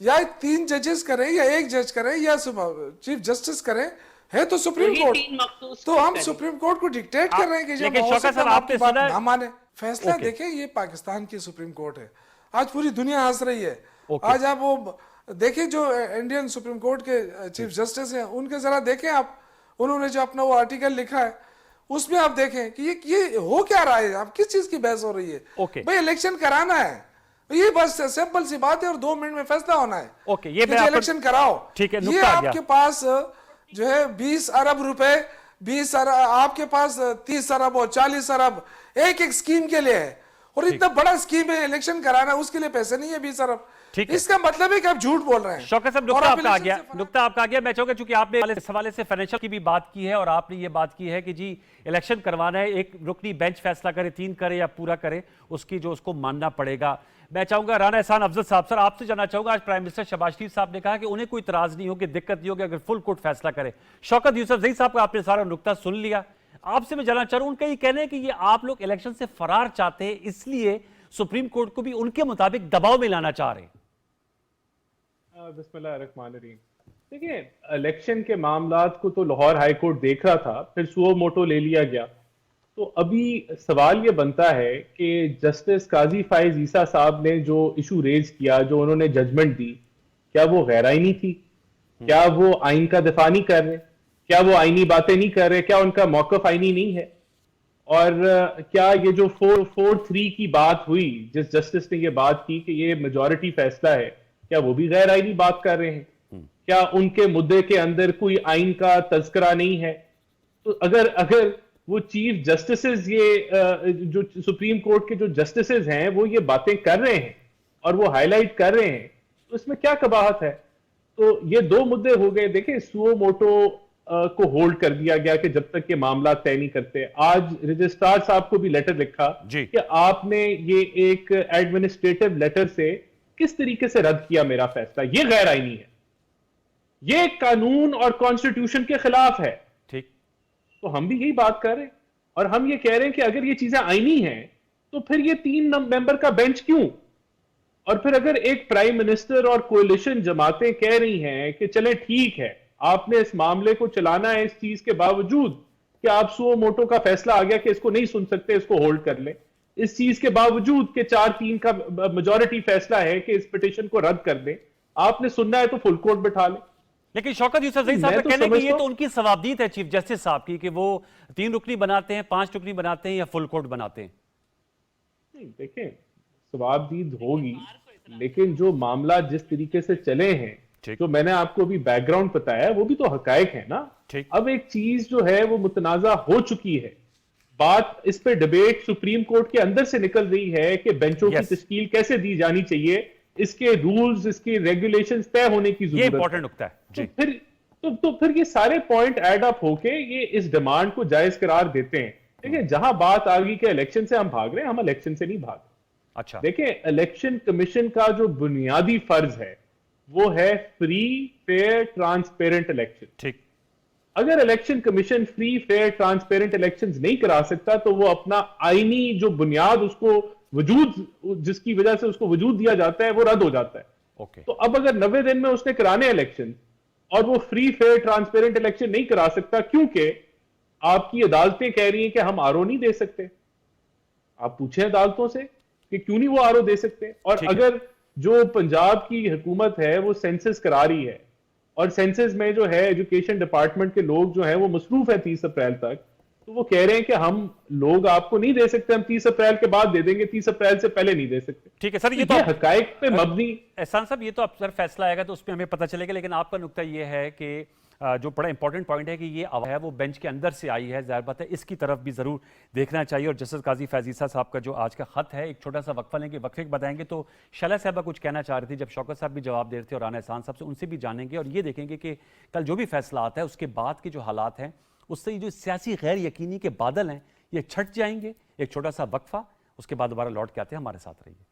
या 3 जजेस करें या 1 जज करें या चीफ जस्टिस करें, है तो सुप्रीम कोर्ट। तो हम सुप्रीम कोर्ट को डिक्टेट कर रहे हैं कि जब आपकी बात ना माने। फैसला देखें, ये पाकिस्तान की सुप्रीम कोर्ट है, आज पूरी दुनिया हंस रही है। आज आप वो देखें जो इंडियन सुप्रीम कोर्ट के चीफ जस्टिस हैं, उनके जरा देखें आप, उन्होंने जो अपना वो आर्टिकल लिखा है उसमें आप देखें कि ये हो क्या रहा है, आप किस चीज की बहस हो रही है। भाई इलेक्शन कराना है, ये बस सिंपल सी बात है और 2 मिनट में फैसला होना है। ये इलेक्शन कराओ। ठीक है, ये आपके पास जो है 20 अरब रुपए, 20 अरब आपके पास 30 अरब और 40 अरब एक स्कीम के लिए है, और इतना बड़ा स्कीम है इलेक्शन कराना, उसके लिए पैसे नहीं है 20 अरब। इसका मतलब है कि आप झूठ बोल रहे हैं। शौकत साहब, नुक्ता आपका आ गया। मैं चाहूंगा चूंकि आपने इस हवाले से फाइनेंशियल की भी बात की है और आपने ये बात की है कि जी इलेक्शन करवाना है, एक रुकनी बेंच फैसला करे, 3 करे या पूरा करे, उसकी जो उसको मानना पड़ेगा। मैं चाहूंगा राना एहसान अफजल साहब, सर आपसे जानना चाहूंगा, आज प्राइम मिनिस्टर शहबाज शरीफ साहब ने कहा कि उन्हें कोई इतराज नहीं हो, कि दिक्कत नहीं होगी अगर फुल कोर्ट फैसला करे। शौकत यूसुफजई साहब का आपने सारा नुक्ता सुन लिया, आपसे मैं जानना चाह रहा हूं, उनका ये कहना है कि ये आप लोग इलेक्शन से फरार चाहते हैं, इसलिए सुप्रीम कोर्ट को भी उनके मुताबिक दबाव में लाना चाह रहे हैं। बिस्मिल्लाहिर्रहमानिर्रहीम। देखिए, इलेक्शन के मामलात को तो लाहौर हाई कोर्ट देख रहा था, फिर सुओ मोटो ले लिया गया। तो अभी सवाल ये बनता है कि जस्टिस काजी फाइज ईसा साहब ने जो इशू रेज किया, जो उन्होंने जजमेंट दी, क्या वो गैर आईनी थी? क्या वो आइन का दिफा नहीं कर रहे? क्या वो आईनी बातें नहीं कर रहे? क्या उनका मौकफ आईनी नहीं है? और क्या ये जो 4-3 की बात हुई, जिस जस्टिस ने ये बात की कि ये मेजॉरिटी फैसला है, क्या वो भी गैर आईनी बात कर रहे हैं? क्या उनके मुद्दे के अंदर कोई आइन का तज़किरा नहीं है? तो अगर वो चीफ जस्टिसेस, ये जो सुप्रीम कोर्ट के जो जस्टिसेस हैं, वो ये बातें कर रहे हैं और वो हाईलाइट कर रहे हैं, तो इसमें क्या कबाहत है? तो ये 2 मुद्दे हो गए। देखिए, सुओ मोटो को होल्ड कर दिया गया कि जब तक ये मामला तय नहीं करते। आज रजिस्ट्रार साहब को भी लेटर लिखा जी। कि आपने ये एक एडमिनिस्ट्रेटिव लेटर से किस तरीके से रद्द किया मेरा फैसला, ये गैर आईनी है, ये कानून और कॉन्स्टिट्यूशन के खिलाफ है। ठीक। तो हम भी यही बात कर रहे हैं और हम ये कह रहे हैं कि अगर ये चीजें आईनी हैं तो फिर ये 3 मेंबर का बेंच क्यों? और फिर अगर एक प्राइम मिनिस्टर और कोalition जमातें कह रही हैं कि चले ठीक है, आपने इस मामले को चलाना है, इस चीज के बावजूद कि आप सुओ मोटो का फैसला आ गया कि इसको नहीं सुन सकते, इसको होल्ड कर ले, इस चीज के बावजूद कि 4-3 का मेजॉरिटी फैसला है कि इस पिटीशन को रद्द कर दें, आपने सुनना है तो फुल कोर्ट बैठा ले। लेकिन शौकत यूसुफजई साहब मैं का तो कहना है कि ये समझता तो उनकी सवाबदीद है चीफ जस्टिस साहब की कि वो 3 रुकनी बनाते हैं, 5 रुकनी बनाते हैं या फुल कोर्ट बनाते हैं। नहीं, देखें, सवाबदीद होगी, लेकिन जो मामला जिस तरीके से चले हैं, ठीक। जो मैंने आपको अभी बैकग्राउंड बताया, वो भी तो हकायक है ना। ठीक। अब एक चीज जो है वो मुतनाजा हो चुकी है, बात इस पे डिबेट सुप्रीम कोर्ट के अंदर से निकल रही है कि बेंचों की Yes. तश्कील कैसे दी जानी चाहिए, इसके रूल्स, इसके रेगुलेशंस तय होने की ये जरूरत इंपॉर्टेंट है। नुकता है तो जी। फिर तो फिर ये सारे पॉइंट ऐड अप होके ये इस डिमांड को जायज करार देते हैं। देखिए, जहां बात आ गई कि इलेक्शन से हम भाग रहे हैं, हम इलेक्शन से नहीं भाग रहे। अच्छा। देखिए, इलेक्शन कमीशन का जो बुनियादी फर्ज है वो है फ्री, फेयर, ट्रांसपेरेंट इलेक्शन। ठीक। अगर election commission free, fair, transparent elections नहीं करा सकता तो वो अपना आईनी जो बुनियाद उसको वजूद, जिसकी वजह से उसको वजूद दिया जाता है, वो रद्द हो जाता है। ओके। तो अब अगर 90 दिन में उसने कराने इलेक्शन और वो फ्री, फेयर, ट्रांसपेरेंट इलेक्शन नहीं करा सकता क्योंकि आपकी अदालतें कह रही हैं कि हम आरओ नहीं दे सकते, आप पूछें अदालतों से कि क्यों नहीं वो आरओ दे सकते। और ठीक है। अगर जो पंजाब की हुकूमत है वो सेंसस करा रही है और सेंसस में जो है एजुकेशन डिपार्टमेंट के लोग जो है वो मसरूफ है 30 अप्रैल तक, तो वो कह रहे हैं कि हम लोग आपको नहीं दे सकते, हम 30 अप्रैल के बाद दे देंगे, 30 अप्रैल से पहले नहीं दे सकते। ठीक है सर, ये तो तो हकायक पे मबनी। एहसान साहब, ये तो अब सर फैसला आएगा तो उसमें हमें पता चलेगा, लेकिन आपका नुक्ता ये है कि जो बड़ा इंपॉर्टेंट पॉइंट है कि ये है वो बेंच के अंदर से आई है, जाहिर बात है इसकी तरफ भी जरूर देखना चाहिए। और जस्टिस काजी फैज़ ईसा साहब का जो आज का खत है, एक छोटा सा वक्फा लेंगे, वक्फे बताएंगे। तो शैला साहबा कुछ कहना चाह रही थी, जब शौकत साहब भी जवाब दे रहे थे और राना एहसान साहब से, उनसे भी जानेंगे और ये देखेंगे कि कल जो भी फैसला आता है उसके बाद के जो हालात हैं उससे ये जो सियासी गैर यकीनी के बादल हैं ये छट जाएंगे। एक छोटा सा वक्फा, उसके बाद दोबारा लौट के आते हैं, हमारे साथ रहिए।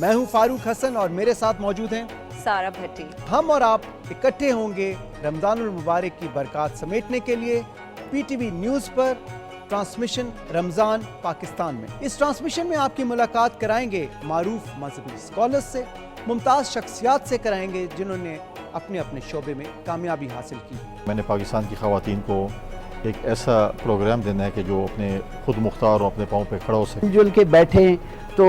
मैं हूं फारूक हसन और मेरे साथ मौजूद हैं सारा भट्टी। हम और आप इकट्ठे होंगे रमजानुल मुबारक की बरकत समेटने के लिए पीटीवी न्यूज़ पर ट्रांसमिशन रमज़ान पाकिस्तान में। इस ट्रांसमिशन में आपकी मुलाकात कराएंगे मारूफ मजहबी स्कॉलर्स से, मुमताज़ शख्सियात से कराएंगे जिन्होंने अपने अपने शोबे में कामयाबी हासिल की। मैंने पाकिस्तान की ख़वातीन को एक ऐसा प्रोग्राम देना है कि जो अपने खुद मुख्तार और अपने पाँव पे खड़ा हो सके। मिलजुल के बैठे तो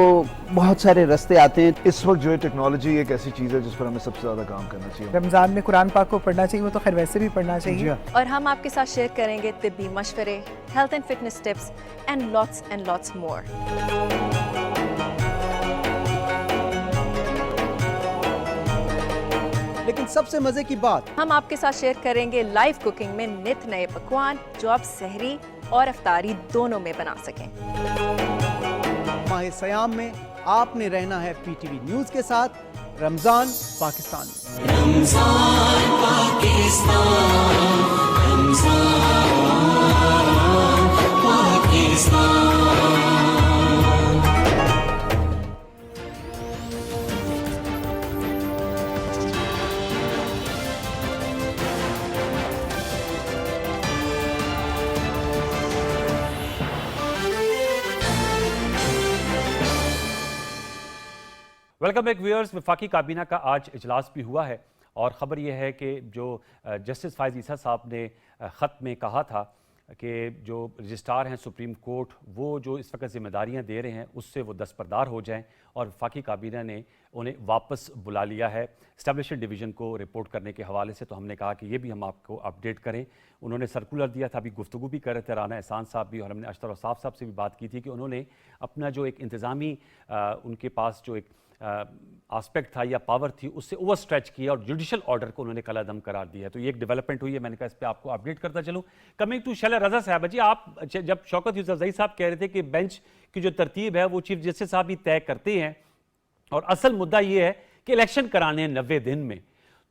बहुत सारे रास्ते आते हैं। इस वक्त जो है टेक्नोलॉजी एक ऐसी चीज़ है जिस पर हमें सबसे ज़्यादा काम करना चाहिए। रमज़ान में कुरान पाक को पढ़ना चाहिए, वो तो खैर वैसे भी पढ़ना चाहिए। और हम आपके साथ शेयर करेंगे तिब्बी मशवरे, health and fitness tips and lots more. लेकिन सबसे मजे की बात, हम आपके साथ शेयर करेंगे लाइव कुकिंग में नित नए पकवान जो आप सहरी और अफ्तारी दोनों में बना सकें। माह सयाम में आपने रहना है पीटीवी न्यूज़ के साथ, रमजान पाकिस्तान में। Ramzan Pakistan, Ramzan Pakistan. Welcome back viewers. वफाकी काबीना का आज इजलास भी हुआ है और ख़बर यह है कि जो जस्टिस फ़ाइज़ ईसा साहब ने ख़त में कहा था कि जो रजिस्ट्रार हैं सुप्रीम कोर्ट, वो जो इस वक्त ज़िम्मेदारियां दे रहे हैं उससे वो दस्तबरदार हो जाएं, और वफाकी काबीना ने उन्हें वापस बुला लिया है इस्टेब्लिशमेंट डिवीज़न को रिपोर्ट करने के हवाले से। तो हमने कहा कि ये भी हम आपको अपडेट करें। उन्होंने सर्कुलर दिया था, अभी गुफ्तगू भी कर रहे थे राना एहसान साहब भी, और हमने अशतर साहब से भी बात की थी कि उन्होंने अपना जो एक इंतज़ामी उनके पास जो एक आस्पेक्ट था या पावर थी उससे ओवर स्ट्रेच किया और जुडिशियल ऑर्डर को उन्होंने कलादम करार दिया। तो ये एक डेवलपमेंट हुई है, मैंने कहा इस पर आपको अपडेट करता चलूँ। कमिंग टू शैला रजा साहब जी, आप जब शौकत यूसुफजई साहब कह रहे थे कि बेंच की जो तरतीब है वो चीफ जस्टिस साहब ही तय करते हैं और असल मुद्दा ये है कि इलेक्शन कराने हैं 90 दिन में,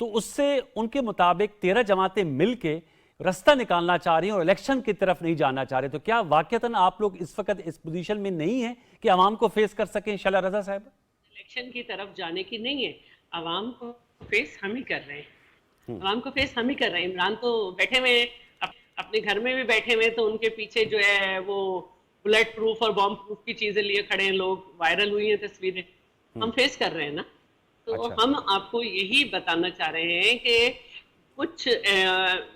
तो उससे उनके मुताबिक 13 जमातें मिल के रास्ता निकालना चाह रही हैं और इलेक्शन की तरफ नहीं जाना चाह रहे। तो क्या वाकईतन आप लोग इस वक्त इस पोजीशन में नहीं है कि आवाम को फेस कर सकें? शैला रजा साहब, इलेक्शन की तरफ जाने की नहीं है, आवाम को फेस हम ही कर रहे हैं, आवाम को फेस हम ही कर रहे हैं। इमरान तो बैठे हुए हैं अपने घर में भी बैठे हुए, तो उनके पीछे जो है वो बुलेट प्रूफ और बॉम्ब प्रूफ की चीजें लिए खड़े हैं लोग, वायरल हुई हैं तस्वीरें, हम फेस कर रहे हैं ना। तो अच्छा। हम आपको यही बताना चाह रहे हैं कि कुछ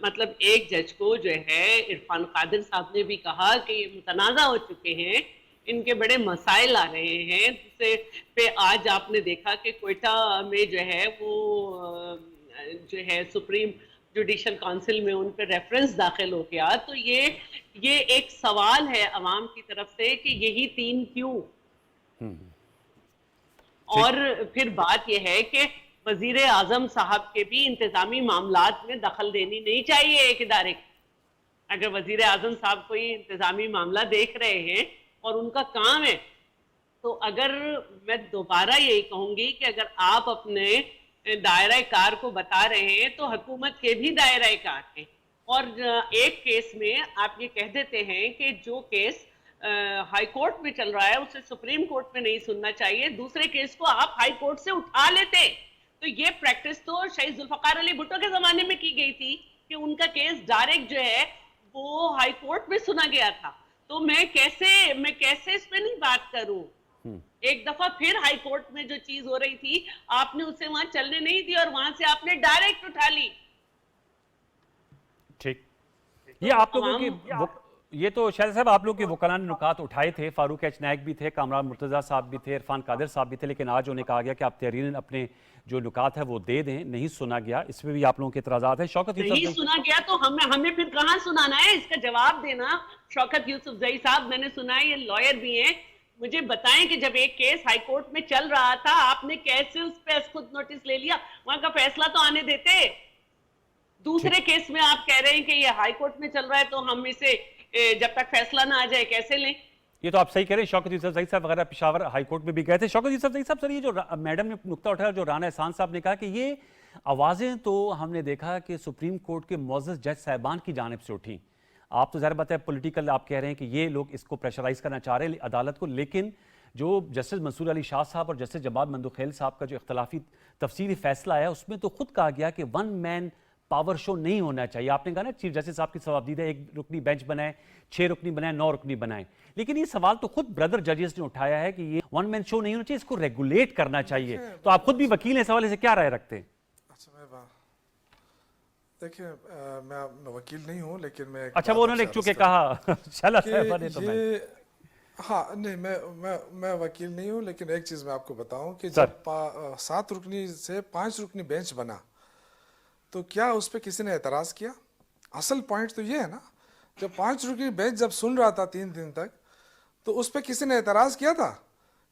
मतलब एक जज को जो है इरफान कादिर साहब ने भी कहा कि ये मुतनाज़ा हो चुके हैं, इनके बड़े मसाइल आ रहे हैं, जिससे पे आज आपने देखा कि कोयटा में जो है वो जो है सुप्रीम जुडिशल काउंसिल में उन पर रेफरेंस दाखिल हो गया। तो ये एक सवाल है अवाम की तरफ से कि यही 3 क्यों। और फिर बात यह है कि वजीर आजम साहब के भी इंतजामी मामलात में दखल देनी नहीं चाहिए एक इदारे की। अगर वजीर आजम साहब कोई इंतजामी मामला देख रहे हैं और उनका काम है, तो अगर मैं दोबारा यही कहूंगी कि अगर आप अपने दायरा कार को बता रहे हैं तो हुकूमत के भी दायरा कार है। और एक केस में आप ये कह देते हैं कि जो केस हाई कोर्ट में चल रहा है उसे सुप्रीम कोर्ट में नहीं सुनना चाहिए, दूसरे केस को आप हाई कोर्ट से उठा लेते। तो ये प्रैक्टिस तो शहीद जुल्फकार अली भुट्टो के जमाने में की गई थी कि उनका केस डायरेक्ट जो है वो हाई कोर्ट में सुना गया था। तो मैं कैसे इस पे नहीं बात करूं। एक दफा फिर हाई कोर्ट में जो चीज हो रही थी आपने उसे वहां चलने नहीं दी और वहां से आपने डायरेक्ट उठा ली। ठीक, ये आप लोगों की ये तो शायद साहब आप लोग के वकला ने नुकात उठाए थे, फारूक एच नायक भी थे, कामरान मुर्तज़ा साहब भी थे, इरफान कादिर साहब भी थे, लेकिन आज उन्हें कहा गया कि आप तहरीरन अपने जो नुकात है वो दे दें, नहीं सुना गया। इसमें भी आप लोगों के इतराज़ात है। शौकत नहीं सुना गया तो हमें फिर कहाँ सुनाना है, इसका जवाब देना शौकत यूसुफजई साहब। मैंने सुना है ये लॉयर भी हैं, मुझे बताएं कि जब एक केस हाई कोर्ट में चल रहा था आपने कैसे उस पर खुद नोटिस ले लिया, वहां का फैसला तो आने देते। दूसरे केस में आप कह रहे हैं कि ये हाई कोर्ट में चल रहा है तो हम इसे जब तक फैसला ना आ जाए कैसे लें। ये तो आप सही कह रहे हैं। शौकत यूसुफजई साहब वगैरह पेशावर हाई कोर्ट में भी गए थे। शौकत यूसुफजई साहब, सर ये जो मैडम ने नुक्ता उठाया, जो राना एहसान साहब ने कहा कि ये आवाज़ें तो हमने देखा कि सुप्रीम कोर्ट के मुअज़्ज़ज़ जज साहिबान की जानिब से उठी। आप तो ज़ाहिर बात है पॉलिटिकल आप कह रहे हैं कि ये लोग इसको प्रेशराइज करना चाह रहे हैं अदालत को, लेकिन जो जस्टिस मंसूर अली शाह साहब और जस्टिस जमात मंदुखेल साहब का जो इख्तलाफी तफसीली फैसला है उसमें तो खुद कहा गया कि 1 मैन पावर शो नहीं होना चाहिए। आपने कहा ना चीफ जस्टिस साहब की सवाबदीदा 1 रुकनी बेंच बनाए, 6 रुकनी बनाए, 9 रुकनी बनाए, लेकिन ये सवाल तो खुद ब्रदर जजेस ने उठाया है कि ये 1 मैन शो नहीं होना चाहिए, इसको रेगुलेट करना चाहिए। तो आप खुद भी वकील हैं, इस हवाले से क्या राय रखते हैं? अच्छा, देखिए मैं वकील नहीं हूँ, लेकिन मैं अच्छा वो उन्होंने चूंकि कहा शैला साहब ने तो मैं हाँ नहीं मैं वकील नहीं हूँ, लेकिन एक चीज़ मैं आपको बताऊं कि जब 7 रुकनी से 5 रुकनी बेंच बना तो क्या उस पर किसी ने एतराज़ किया? असल पॉइंट तो ये है ना, जब 5 रुकनी बेंच जब सुन रहा था 3 दिन तक, तो उस पर किसी ने एतराज़ किया था?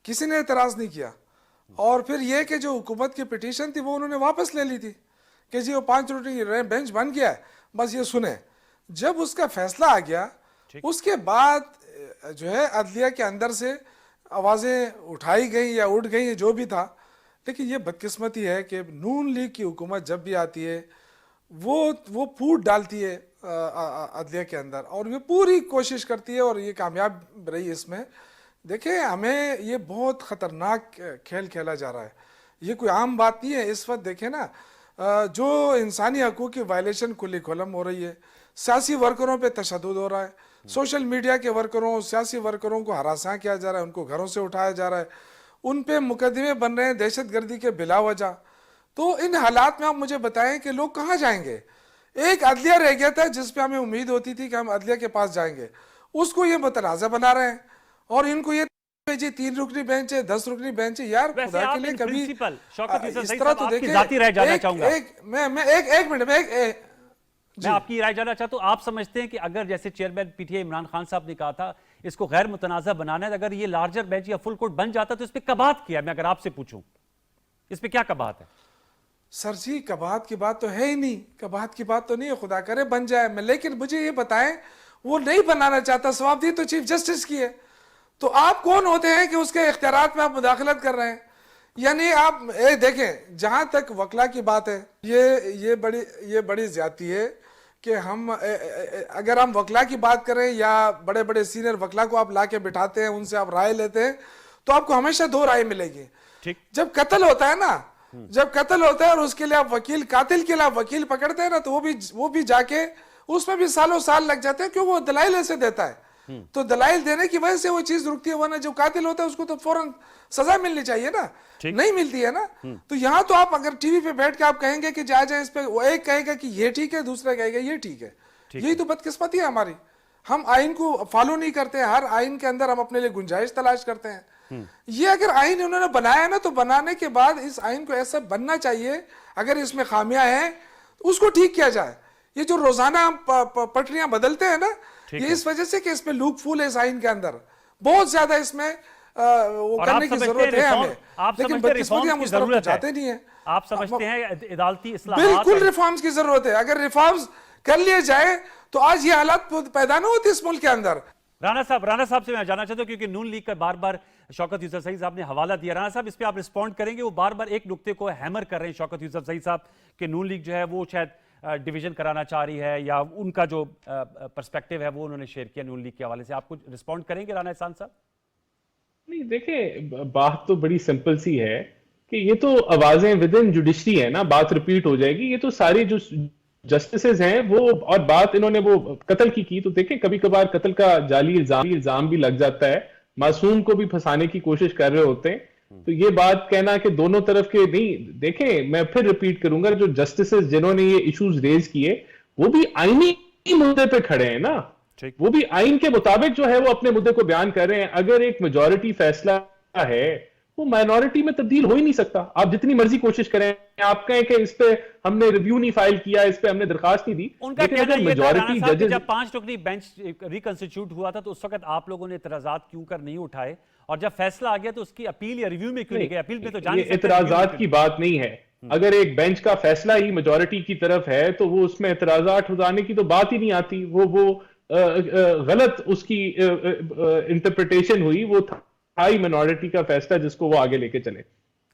किसी ने एतराज़ नहीं किया। और फिर ये कि जो हुकूमत की पिटीशन थी वो उन्होंने वापस ले ली थी कि जी वो 5 रुकनी बेंच बन गया है, बस ये सुने। जब उसका फैसला आ गया उसके बाद जो है अदलिया के अंदर से आवाज़ें उठाई गई या उठ गई, जो भी था। लेकिन ये बदकिस्मती है कि नून लीग की हुकूमत जब भी आती है वो फूट डालती है अदलिया के अंदर, और ये पूरी कोशिश करती है और ये कामयाब रही इसमें। देखिए हमें ये बहुत ख़तरनाक खेल खेला जा रहा है, ये कोई आम बात नहीं है। इस वक्त देखें ना जो इंसानी हकूक़ की वायलेशन खुली खुलम हो रही है, सियासी वर्करों पे तशद्दुद हो रहा है, सोशल मीडिया के वर्करों सियासी वर्करों को हरासा किया जा रहा है, उनको घरों से उठाया जा रहा है, उन पे मुकदमे बन रहे हैं दहशतगर्दी के बिला वजह। तो इन हालात में आप मुझे बताएं कि लोग कहाँ जाएंगे? एक अदलिया रह गया था जिस पे हमें उम्मीद होती थी कि हम अदलिया के पास जाएंगे, उसको ये मुतनाज़ा बना रहे हैं और इनको ये 3 रुकनी बेंच है, 10 रुकनी बेंच है। यार खुदा के लिए कभी इस तरह तो देखें। मैं आपकी राय जानना चाहता हूँ। आप समझते हैं कि अगर जैसे चेयरमैन पीटीआई इमरान खान साहब ने कहा था इसको गैर मुतनाज़ा बनाना है। अगर ये लार्जर बेंच या फुल कोर्ट बन जाता तो इस पर कबात किया, मैं अगर आपसे पूछूं इस पे क्या कबात है? सर जी कबात की बात तो है ही नहीं, कबात की बात तो नहीं है, खुदा करे बन जाए। मैं लेकिन मुझे ये बताएं, वो नहीं बनाना चाहता, सवाबदेही तो चीफ जस्टिस की है, तो आप कौन होते हैं कि उसके इख्तियारात में आप मुदाखलत कर रहे हैं? यानी आप देखें, जहां तक वकला की बात है, ये बड़ी ज्यादती है कि हम अगर हम वकला की बात करें या बड़े बड़े सीनियर वकला को आप ला के बिठाते हैं, उनसे आप राय लेते हैं, तो आपको हमेशा दो राय मिलेगी। जब कत्ल होता है ना, जब कत्ल होता है और उसके लिए आप वकील, कातिल के लिए आप वकील पकड़ते हैं ना, तो वो भी जाके उसमें भी सालों साल लग जाते हैं, क्यों? वो दलाइल ऐसे देता है, तो दलाइल देने की वजह से वो चीज रुकती है, वरना जो कातिल होता है उसको तो फौरन सजा मिलनी चाहिए ना, नहीं मिलती है ना। तो यहाँ तो आप अगर टीवी पे बैठ के आप कहेंगे कि जा जाए इस पे, वो एक कहेगा कि ये ठीक है, दूसरा कहेगा ये ठीक है। यही तो बदकिस्मती है हमारी, हम आइन को फॉलो नहीं करते हैं, हर आइन के अंदर हम अपने लिए गुंजाइश तलाश करते हैं। ये अगर आइन उन्होंने बनाया ना, तो बनाने के बाद इस आइन को ऐसा बनना चाहिए, अगर इसमें खामियां हैं उसको ठीक किया जाए। ये जो रोजाना हम पटरियां बदलते हैं ना, ये इस वजह से कि इसमें लूप फूल है इस आइन के अंदर, बहुत ज्यादा इसमें वो करने की जरूरत है हमें, लेकिन बदकिस्मती हम उस तरफ जाते नहीं है। आप समझते हैं अदालती इस्लाहात? बिल्कुल रिफॉर्म्स की जरूरत है, अगर रिफॉर्म्स कर लिए जाए तो आज ये हालात पैदा ना होती इस मुल्क के अंदर। राणा साहब से मैं जानना चाहता हूं, क्योंकि नून लीग का बार बार शौकत यूसुफजई साहब ने हवाला दिया, राणा साहब इस पे आप रिस्पॉन्ड करेंगे? वो बार बार एक नुक्ते को हैमर कर रहे हैं शौकत यूसुफजई साहब कि नून लीग जो है वो शायद डिवीजन कराना चाह रही है, या उनका जो पर्सपेक्टिव है वो उन्होंने शेयर किया नून लीग के हवाले से। आप कुछ रिस्पॉन्ड करेंगे राणा एहसान साहब? नहीं, देखिए बात तो बड़ी सिंपल सी है कि ये तो आवाजें विद इन जुडिशरी है ना, बात रिपीट हो जाएगी। ये तो सारी जो जस्टिसेज हैं वो, और बात इन्होंने वो कत्ल की तो देखें कभी कभार कत्ल का जाली इल्जाम भी लग जाता है, मासूम को भी फंसाने की कोशिश कर रहे होते हैं। तो ये बात कहना कि दोनों तरफ के नहीं, देखें मैं फिर रिपीट करूंगा, जो जस्टिसेज जिन्होंने ये इश्यूज रेज किए वो भी आईनी मुद्दे पे खड़े हैं ना, वो भी आइन के मुताबिक जो है वो अपने मुद्दे को बयान कर रहे हैं। अगर एक मेजॉरिटी फैसला है वो माइनॉरिटी में तब्दील हो ही नहीं सकता, आप जितनी मर्जी कोशिश करें। आप कहें कि इस पे हमने रिव्यू नहीं फाइल किया, इस पे हमने दरखास्त नहीं दी, उनका कहना ये था राणा साहब कि जब 5 रुकनी बेंच रिकंस्टिट्यूट हुआ था तो उस वक्त आप लोगों ने इतराजात क्यों कर नहीं उठाए, और जब फैसला आ गया तो उसकी अपील या रिव्यू में क्यों नहीं गए? अपील में तो जान नहीं सकते, इतराजात की बात नहीं है। अगर एक बेंच का फैसला ही मेजॉरिटी की तरफ है तो वो उसमें इतराजात उठाने की तो बात ही नहीं आती। वो गलत उसकी इंटरप्रिटेशन हुई, वो था ही मिनॉरिटी का फैसला जिसको वो आगे लेके चले।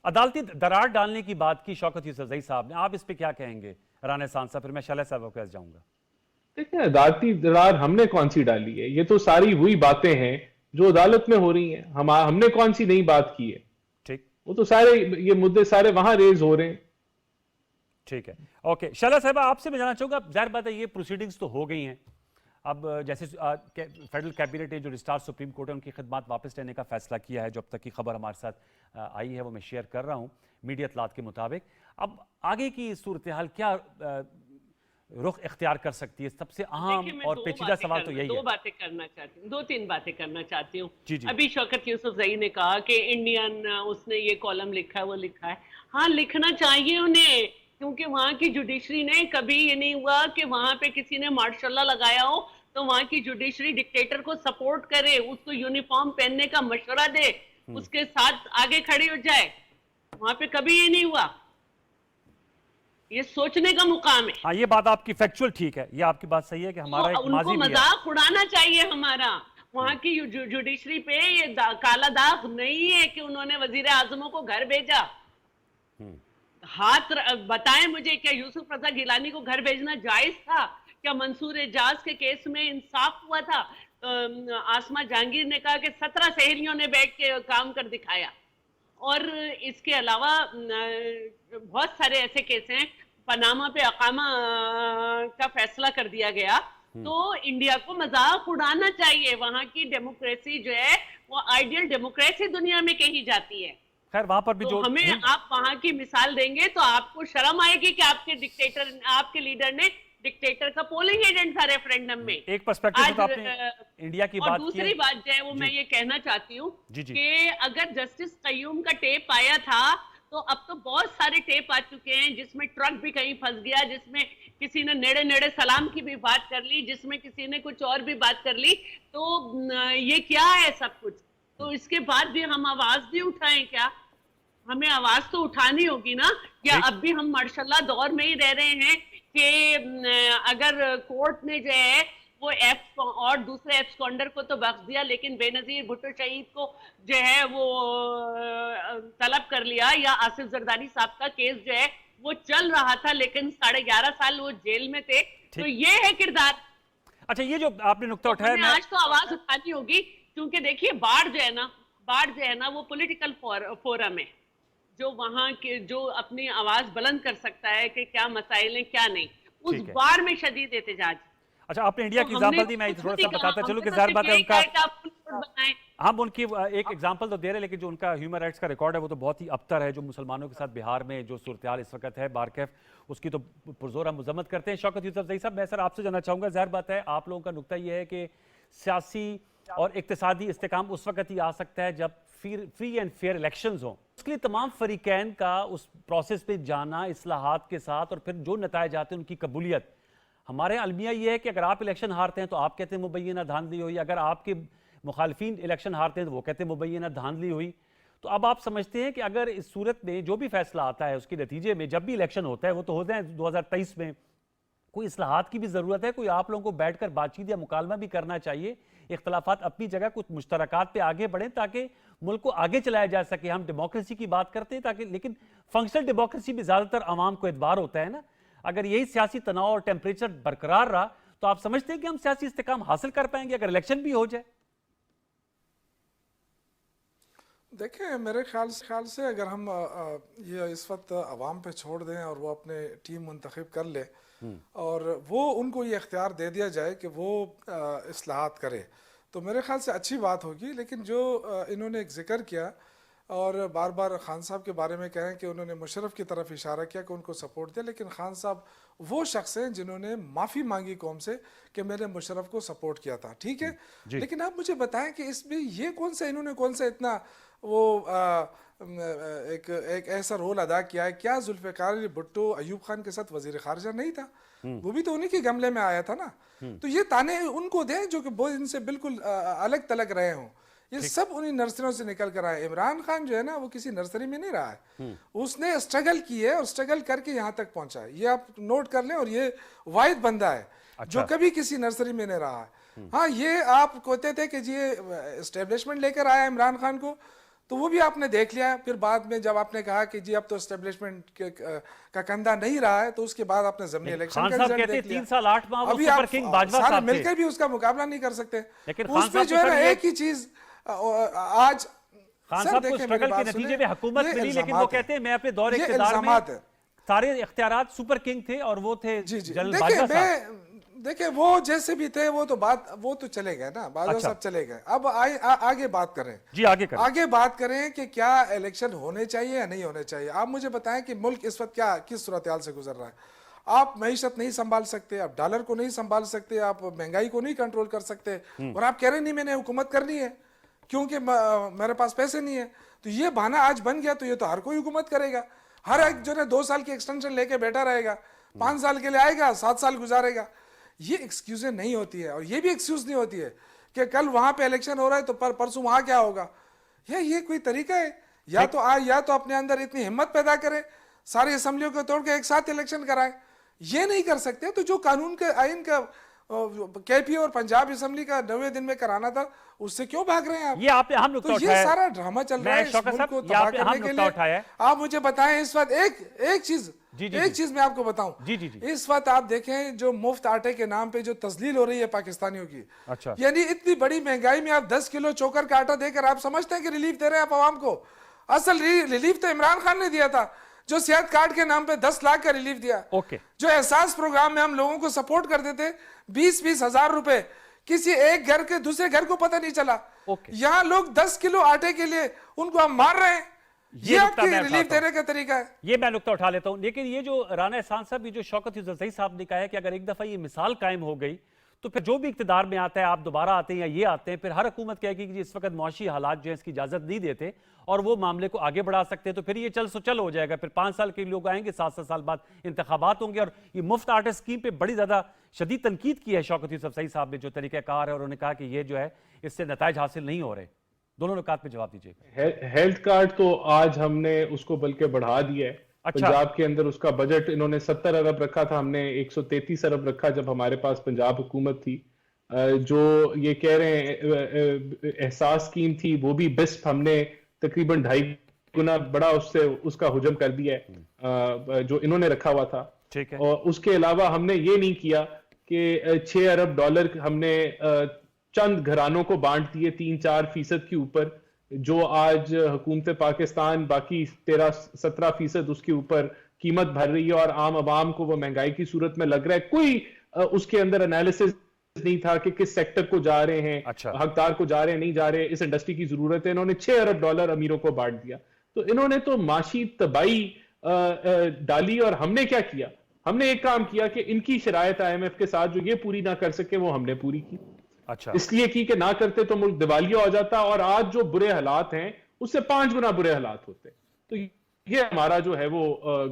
अदालती दरार डालने की बात की शौकत यूसुफजई साहब ने, आप इस पे क्या कहेंगे राणा एहसान साहब? फिर मैं शैला साहब के पास जाऊंगा। देखिए अदालती दरार हमने कौन सी डाली है? ये तो सारी वही बातें हैं जो अदालत में हो रही हैं, हमने कौन सी नई बात की है? ठीक, वो तो सारे ये मुद्दे सारे वहां रेज हो रहे हैं। ठीक है, ओके। शैला साहब आपसे मैं जानना चाहूंगा, जाहिर बात है ये प्रोसीडिंग्स तो हो गई हैं, अब जैसे फेडरल कैबिनेट ने जो रिस्टार सुप्रीम कोर्ट है उनकी खिदमत वापस लेने का फैसला किया है, जो अब तक की खबर हमारे साथ आई है वो मैं शेयर कर रहा हूँ मीडिया इत्तलात के मुताबिक। अब आगे की सूरत हाल क्या रुख इख्तियार कर सकती है? सबसे अहम और पेचीदा सवाल तो यही है। 2 बातें करना चाहती हूँ, 2-3 बातें करना चाहती हूँ। जी। अभी शौकत यूसुफजई ने कहा कि इंडियन उसने ये कॉलम लिखा है, वो लिखा है। हाँ, लिखना चाहिए उन्हें, क्योंकि वहां की जुडिशरी ने कभी ये नहीं हुआ कि वहां पे किसी ने मार्शल लगाया हो तो वहां की जुडिशरी डिक्टेटर को सपोर्ट करे, उसको यूनिफॉर्म पहनने का मशवरा दे, उसके साथ आगे खड़ी हो जाए। वहां पे कभी ये नहीं हुआ। ये सोचने का मुकाम है। हाँ, ये बात आपकी फैक्चुअल ठीक है, ये आपकी बात सही है कि हमारा एक माजी भी है। मजाक उड़ाना चाहिए हमारा। वहां की जुडिशरी पे ये काला दाग नहीं है कि उन्होंने वजीर आजमों को घर भेजा। हाथ बताएं मुझे, क्या यूसुफ रजा गिलानी को घर भेजना जायज था? क्या मंसूर एजाज के केस में इंसाफ हुआ था? आसमा जहांगीर ने कहा कि 17 सहेलियों ने बैठ के काम कर दिखाया। और इसके अलावा बहुत सारे ऐसे केस हैं। पनामा पे अकामा का फैसला कर दिया गया, तो इंडिया को मजाक उड़ाना चाहिए। वहां की डेमोक्रेसी जो है वो आइडियल डेमोक्रेसी दुनिया में कही जाती है। खैर वहां पर भी तो जो हमें आप वहां की मिसाल देंगे तो आपको शर्म आएगी कि आपके डिक्टेटर, आपके लीडर ने डिक्टेटर का पोलिंग एजेंट था रेफरेंडम में। एक पर्सपेक्टिव तो आपने इंडिया की बात की। और दूसरी बात जो है वो मैं ये कहना चाहती हूँ कि अगर जस्टिस कय्यूम का टेप आया था तो अब तो बहुत सारे टेप आ चुके हैं जिसमें ट्रक भी कहीं फंस गया, जिसमें किसी ने नेड़े नेड़े सलाम की भी बात कर ली, जिसमें किसी ने कुछ और भी बात कर ली। तो ये क्या है सब कुछ? तो इसके बाद भी हम आवाज भी उठाएं क्या? हमें आवाज तो उठानी होगी ना। या अब भी हम माशाल्लाह दौर में ही रह रहे हैं कि अगर कोर्ट ने जो है वो एफ और दूसरे एब्सकॉन्डर को तो बख्श दिया, लेकिन बेनजीर भुट्टो शहीद को जो है वो तलब कर लिया, या आसिफ जरदारी साहब का केस जो है वो चल रहा था लेकिन 11.5 साल वो जेल में थे। तो ये है किरदार। अच्छा, ये जो आपने नुक्ता उठाया, तो आज तो आवाज उठानी होगी, क्योंकि देखिए बाढ़ जो है ना वो पॉलिटिकल फोरम है, जो वहां के जो अपनी आवाज बुलंद कर सकता है कि क्या मसाइल हैं क्या नहीं, उस बाढ़ में शदीद एहतजाज। अच्छा, आपने इंडिया की एग्जांपल दी, मैं थोड़ा सा बताता चलूं कि ज़ाहिर बात है उनका, हम उनकी एक एग्जांपल तो दे रहे हैं, लेकिन जो उनका ह्यूमन राइट्स का रिकॉर्ड है वो तो बहुत ही अबतर है। जो मुसलमानों के साथ बिहार में जो सूरत-ए-हाल इस वक्त है बारकैफ, उसकी तो पुरजोर हम मजम्मत करते हैं। शौकत यूसुफजई साहब, मैं सर आपसे जानना चाहूँगा, ज़ाहिर बात है आप लोगों का नुक्ता ये है कि सियासी और इक्तिसादी इस्तेकाम उस वक्त ही आ सकता है जब फ्री एंड फेयर इलेक्शंस हों। उसके लिए तमाम फरीकैन का उस प्रोसेस पे जाना इस्लाहात के साथ, और फिर जो नताइज आते हैं उनकी कबूलियत। हमारे अलमिया ये है कि अगर आप इलेक्शन हारते हैं तो आप कहते हैं मुबैना धांधली हुई, अगर आपके मुखालफिन इलेक्शन हारते हैं तो वो कहते हैं मुबैना धांधली हुई। तो अब आप समझते हैं कि अगर इस सूरत में जो भी फैसला आता है उसके नतीजे में जब भी इलेक्शन होता है, वो तो होते हैं 2023 में, कोई इस्लाहात की भी ज़रूरत है, कोई आप लोगों को बैठकर बातचीत या मुकालमा भी करना चाहिए, इख्तलाफात अपनी जगह, कुछ मुश्तरकात पे आगे बढ़ें ताकि मुल्क को आगे चलाया जा सके। हम डेमोक्रेसी की बात करते हैं ताकि, लेकिन फंक्शनल डेमोक्रेसी में ज़्यादातर आवाम को एतबार होता है ना। अगर यही सियासी तनाव और टेम्परेचर बरकरार रहा तो आप समझते हैं कि हम सियासी इस्तेकाम हासिल कर पाएंगे अगर इलेक्शन भी हो जाए? देखिए, मेरे ख्याल से अगर हम ये इस वक्त आवाम पे छोड़ दें और वो अपने टीम मुंतखब कर ले और वो उनको ये इख्तियार दे दिया जाए कि वो इस्लाहात करे, तो मेरे ख्याल से अच्छी बात होगी। लेकिन जो इन्होंने एक जिक्र किया और बार बार खान साहब के बारे में कहें कि उन्होंने मुशर्रफ की तरफ इशारा किया कि उनको सपोर्ट दिया, लेकिन खान साहब वो शख्स हैं जिन्होंने माफ़ी मांगी कौम से कि मैंने मुशर्रफ को सपोर्ट किया था, ठीक है। लेकिन आप मुझे बताएं कि इसमें ये इन्होंने कौन सा इतना वो एक ऐसा रोल अदा किया है? क्या जुल्फ़िकार अली भुट्टो अयूब खान के साथ वज़ीर ख़ारिजा नहीं था? वो भी तो उन्हीं के गमले में आया था ना। तो ये ताने उनको दें जो कि वो इनसे बिल्कुल अलग तलग रहे हों। ये सब उन्हीं नर्सरियों से निकल कर आए। इमरान खान जो है ना वो किसी नर्सरी में नहीं रहा है, उसने स्ट्रगल की है और स्ट्रगल करके यहाँ तक पहुंचा है। ये आप नोट कर लें, और ये वाहिद बंदा है जो कभी किसी नर्सरी में नहीं रहा है। हाँ, ये आप कहते थे कि ये एस्टेब्लिशमेंट लेकर आया इमरान खान को, तो वो भी आपने देख लिया। फिर बाद में जब आपने कहा कि जी अब तो एस्टेब्लिशमेंट का कंधा नहीं रहा है, तो उसके बाद आपने ज़मीनी इलेक्शन का रिजल्ट देख लिया। 3 साल 8 माह अभी आप सारे मिलकर भी उसका मुकाबला नहीं कर सकते। उसमें जो है ना एक ही चीज आज खान साहब को स्ट्रगल के नतीजे में हुकूमत मिली, लेकिन वो कहते हैं मैं अपने दौर इख्तियार में सारे इख्तियारात सुपर किंग थे और वो थे जनरल बाजवा साहब। देखिए वो जैसे भी थे वो तो चले गए ना, बाजवा साहब चले गए। अब आगे बात करें जी, आगे बात करें कि क्या इलेक्शन होने चाहिए या नहीं होने चाहिए। आप मुझे बताएं कि मुल्क इस वक्त किस सूरत-ए-हाल से गुजर रहा है। आप मईशत नहीं संभाल सकते, आप डॉलर को नहीं संभाल सकते, आप महंगाई को नहीं कंट्रोल कर सकते, और आप कह रहे नहीं मैंने हुकूमत करनी है क्योंकि मेरे पास पैसे नहीं है। तो ये बहाना आज बन गया, तो ये तो हर कोई हुकूमत करेगा। हर एक जो है 2 साल की एक्सटेंशन लेके बैठा रहेगा, 5 साल के लिए आएगा, 7 साल गुजारेगा। ये एक्सक्यूजें नहीं होती है, और ये भी एक्सक्यूज नहीं होती है कि कल वहां पे इलेक्शन हो रहा है तो परसों वहां क्या होगा। ये कोई तरीका है? या तो अपने अंदर इतनी हिम्मत पैदा करें, सारी असेंबलियों को तोड़ के एक साथ इलेक्शन कराएं। ये नहीं कर सकते तो जो कानून के आइन का केपी और पंजाब असेंबली का 90 दिन में कराना था, उससे क्यों भाग रहे हैं आप? ये आपने हम तो ये सारा ड्रामा चल रहा है इस मुल्क को तबाह करने के लिए। आप मुझे बताएं इस वक्त एक चीज मैं आपको बताऊं। इस वक्त आप देखें जो मुफ्त आटे के नाम पे जो तस्लील हो रही है पाकिस्तानियों की, यानी इतनी बड़ी महंगाई में आप 10 किलो चोकर का आटा देकर आप समझते हैं कि रिलीफ दे रहे हैं आप आवाम को। असल रिलीफ तो इमरान खान ने दिया था, जो सेहत कार्ड के नाम पे 10 लाख का रिलीफ दिया। जो एहसास प्रोग्राम में हम लोगों को सपोर्ट करते थे, 20-20 हजार रुपए किसी एक घर के दूसरे घर को पता नहीं चला। यहाँ लोग 10 किलो आटे के लिए उनको हम मार रहे हैं। ये आपके रिलीफ देने का तरीका है। ये मैं नुक्ता उठा लेता हूं, लेकिन ये जो राना एहसान साहब, ये जो शौकत यूसुफजई साहब ने कहा है कि अगर एक दफा ये मिसाल कायम हो गई तो फिर जो भी इक़्तिदार में आता है, आप दोबारा आते हैं या ये आते हैं, फिर हर हुकूमत कहेगी कि इस वक्त मुआशी हालात जो है इसकी इजाज़त नहीं देते और वो मामले को आगे बढ़ा सकते हैं, तो फिर ये चल हो जाएगा। फिर 5 साल के लोग आएंगे, 7 साल बाद इंतखाबात होंगे। और ये मुफ्त आर्टिस्ट स्कीम पे बड़ी ज़्यादा शदीद तनकीद की है शौकत यूसुफज़ई साहब ने, जो तरीक़ाकार है, और उन्होंने कहा कि ये जो है इससे नताइज हासिल नहीं हो रहे। दोनों नुकात पे जवाब दीजिएगा। हेल्थ कार्ड तो आज हमने उसको बल्कि बढ़ा दिया है। अच्छा। पंजाब के अंदर उसका बजट इन्होंने 70 अरब रखा था, हमने 133 अरब रखा जब हमारे पास पंजाब हुकूमत थी। जो ये कह रहे हैं एहसास स्कीम थी, वो भी बिस्प हमने तकरीबन 2.5 गुना बड़ा उसका हुजम कर दिया है जो इन्होंने रखा हुआ था। ठीक है। और उसके अलावा हमने ये नहीं किया कि 6 अरब डॉलर हमने चंद घरानों को बांट दिए 3-4% के ऊपर, जो आज हुकूमत पाकिस्तान बाकी 13-17% उसके ऊपर कीमत भर रही है और आम आवाम को वो महंगाई की सूरत में लग रहा है। कोई उसके अंदर एनालिसिस नहीं था कि किस सेक्टर को जा रहे हैं, अच्छा। हकदार को जा रहे हैं, नहीं जा रहे, इस इंडस्ट्री की जरूरत है। इन्होंने 6 अरब डॉलर अमीरों को बांट दिया। तो इन्होंने तो माशी तबाही डाली। और हमने क्या किया? हमने एक काम किया कि इनकी शरायत IMF के साथ जो ये पूरी ना कर सके वो हमने पूरी की। अच्छा। इसलिए की कि ना करते तो मुल्क दिवालिया हो जाता और आज जो बुरे हालात हैं उससे 5 गुना बुरे हालात होते। तो ये हमारा जो है वो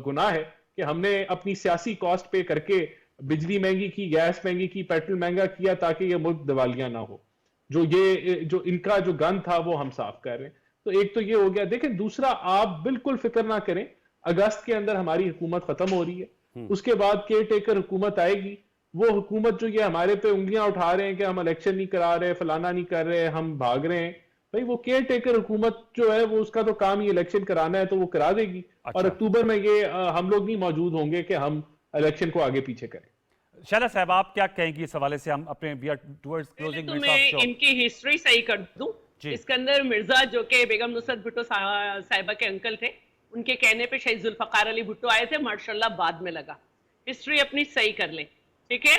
गुनाह है कि हमने अपनी सियासी कॉस्ट पे करके बिजली महंगी की, गैस महंगी की, पेट्रोल महंगा किया ताकि ये मुल्क दिवालिया ना हो। जो इनका जो गन था वो हम साफ कर रहे हैं। तो एक तो ये हो गया। देखें, दूसरा, आप बिल्कुल फिक्र ना करें, अगस्त के अंदर हमारी हुकूमत खत्म हो रही है। उसके बाद केयर टेकर हुकूमत आएगी। वो हुकूमत जो ये हमारे पे उंगलियां उठा रहे हैं कि हम इलेक्शन नहीं करा रहे, फलाना नहीं कर रहे, हम भाग रहे हैं, भाई वो केयर टेकर हुकूमत जो है वो उसका तो काम ही इलेक्शन कराना है, तो वो करा देगी। अच्छा। और अक्टूबर में ये हम लोग नहीं मौजूद होंगे कि हम इलेक्शन को आगे पीछे करें। शैला साहब, आप क्या कहेंगी इस हवाले से? हम अपने तो मैं इनकी हिस्ट्री सही कर दूं। सिकंदर मिर्जा जो कि बेगम नुसरत भुट्टो साहिबा के अंकल थे, उनके कहने पे शहीद जुल्फकार अली भुट्टो आए थे, माशाल्लाह बाद में लगा। हिस्ट्री अपनी सही कर लें, ठीक है।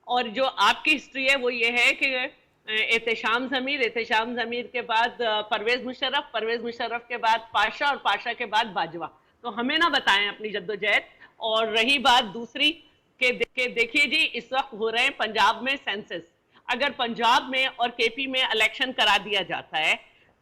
और जो आपकी हिस्ट्री है वो ये है कि एहतशाम ज़मीर के बाद परवेज मुशर्रफ के बाद पाशा, और पाशा के बाद बाजवा। तो हमें ना बताएं अपनी जद्दोजहद। और रही बात दूसरी के देखिए जी, इस वक्त हो रहे हैं पंजाब में सेंसस। अगर पंजाब में और KP में इलेक्शन करा दिया जाता है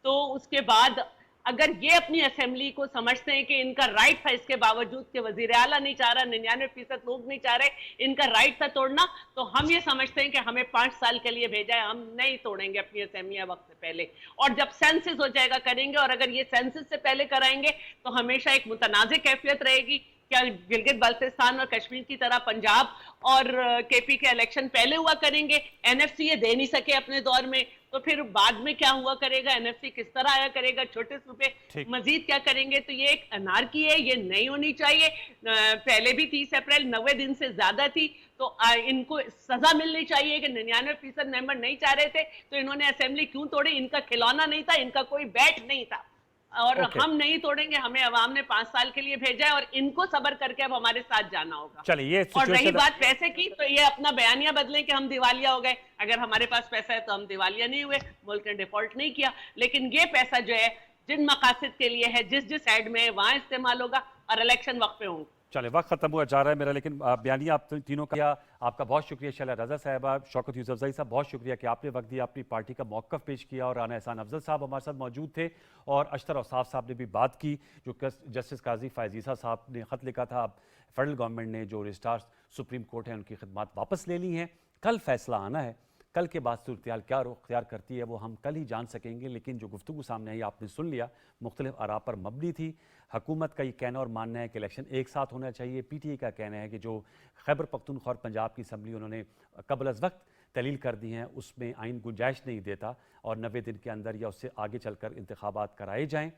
तो उसके बाद अगर ये अपनी असेंबली को समझते हैं कि इनका राइट था, इसके बावजूद कि वजीर आला नहीं चाह रहा, 99% लोग नहीं चाह रहे, इनका राइट था तोड़ना, तो हम ये समझते हैं कि हमें 5 साल के लिए भेजा है, हम नहीं तोड़ेंगे अपनी असेंबलियां वक्त से पहले। और जब सेंसस हो जाएगा करेंगे। और अगर ये सेंसस से पहले कराएंगे तो हमेशा एक मुतनाज़ कैफियत रहेगी। क्या गिलगित बाल्टिस्तान और कश्मीर की तरह पंजाब और KP के इलेक्शन पहले हुआ करेंगे? NFC ये दे नहीं सके अपने दौर में, तो फिर बाद में क्या हुआ करेगा? NFC किस तरह आया करेगा? छोटे सूबे मजीद क्या करेंगे? तो ये एक अनारकी है, ये नहीं होनी चाहिए। पहले भी 30 अप्रैल 90 दिन से ज्यादा थी, तो इनको सजा मिलनी चाहिए कि 99% मेंबर नहीं चाह रहे थे तो इन्होंने असेंबली क्यों तोड़ी? इनका खिलौना नहीं था, इनका कोई बैट नहीं था। और हम नहीं तोड़ेंगे, हमें अवाम ने 5 साल के लिए भेजा है और इनको सब्र करके अब हमारे साथ जाना होगा। चलिए, और रही बात पैसे की, तो ये अपना बयानिया बदलें कि हम दिवालिया हो गए। अगर हमारे पास पैसा है तो हम दिवालिया नहीं हुए, मुल्क ने डिफॉल्ट नहीं किया। लेकिन ये पैसा जो है जिन मकासद के लिए है, जिस साइड में है वहां इस्तेमाल होगा और इलेक्शन वक्त पे होंगे। चले, वक्त खत्म हुआ जा रहा है मेरा, लेकिन बयानिया आप तीनों का आपका बहुत शुक्रिया। शैला रजा साहबा, शौकत यूसुफज़ई साहब, बहुत शुक्रिया कि आपने वक्त दिया, अपनी पार्टी का मौक़िफ़ पेश किया। और राना एहसान अफजल साहब हमारे साथ मौजूद थे और अशतर औसाफ साहब ने भी बात की, जो जस्टिस काजी फ़ायज़ ईसा साहब ने ख़त लिखा था। अब फेडरल गवर्नमेंट ने जो रजिस्ट्रार सुप्रीम कोर्ट है उनकी खिदमत वापस ले ली हैं। कल फैसला आना है, कल के बाद सूरत क्या रुख अख्तियार करती है वो हम कल ही जान सकेंगे। लेकिन जो गुफ्तगू सामने आई आपने सुन लिया, मुख्तलिफ आरा पर मबनी थी। हुकूमत का ये कहना और मानना है कि इलेक्शन एक साथ होना चाहिए। PTI का कहना है कि जो खैबर पख्तूनख्वा और पंजाब की असम्बली उन्होंने कबल अज़ वक्त तलील कर दी हैं, उसमें आइन गुंजाइश नहीं देता और 90 दिन के अंदर या उससे आगे चलकर इंतखाबात कराए जाएँ।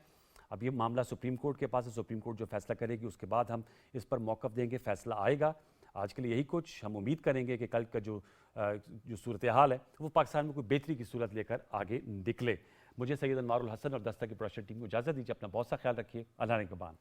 अब ये मामला सुप्रीम कोर्ट के पास है, सुप्रीम कोर्ट जो फैसला करेगी उसके बाद हम इस पर मौक़िफ़ देंगे, फैसला आएगा। आज के लिए यही कुछ। हम उम्मीद करेंगे कि कल का जो सूरत हाल है वो पाकिस्तान में कोई बेहतरी की सूरत लेकर आगे निकले। मुझे सैयद अनवारुल हसन और दस्तक की प्रोडक्शन टीम को इजाज़त दीजिए। अपना बहुत सा ख्याल रखिए। अल्लाह निगहबान।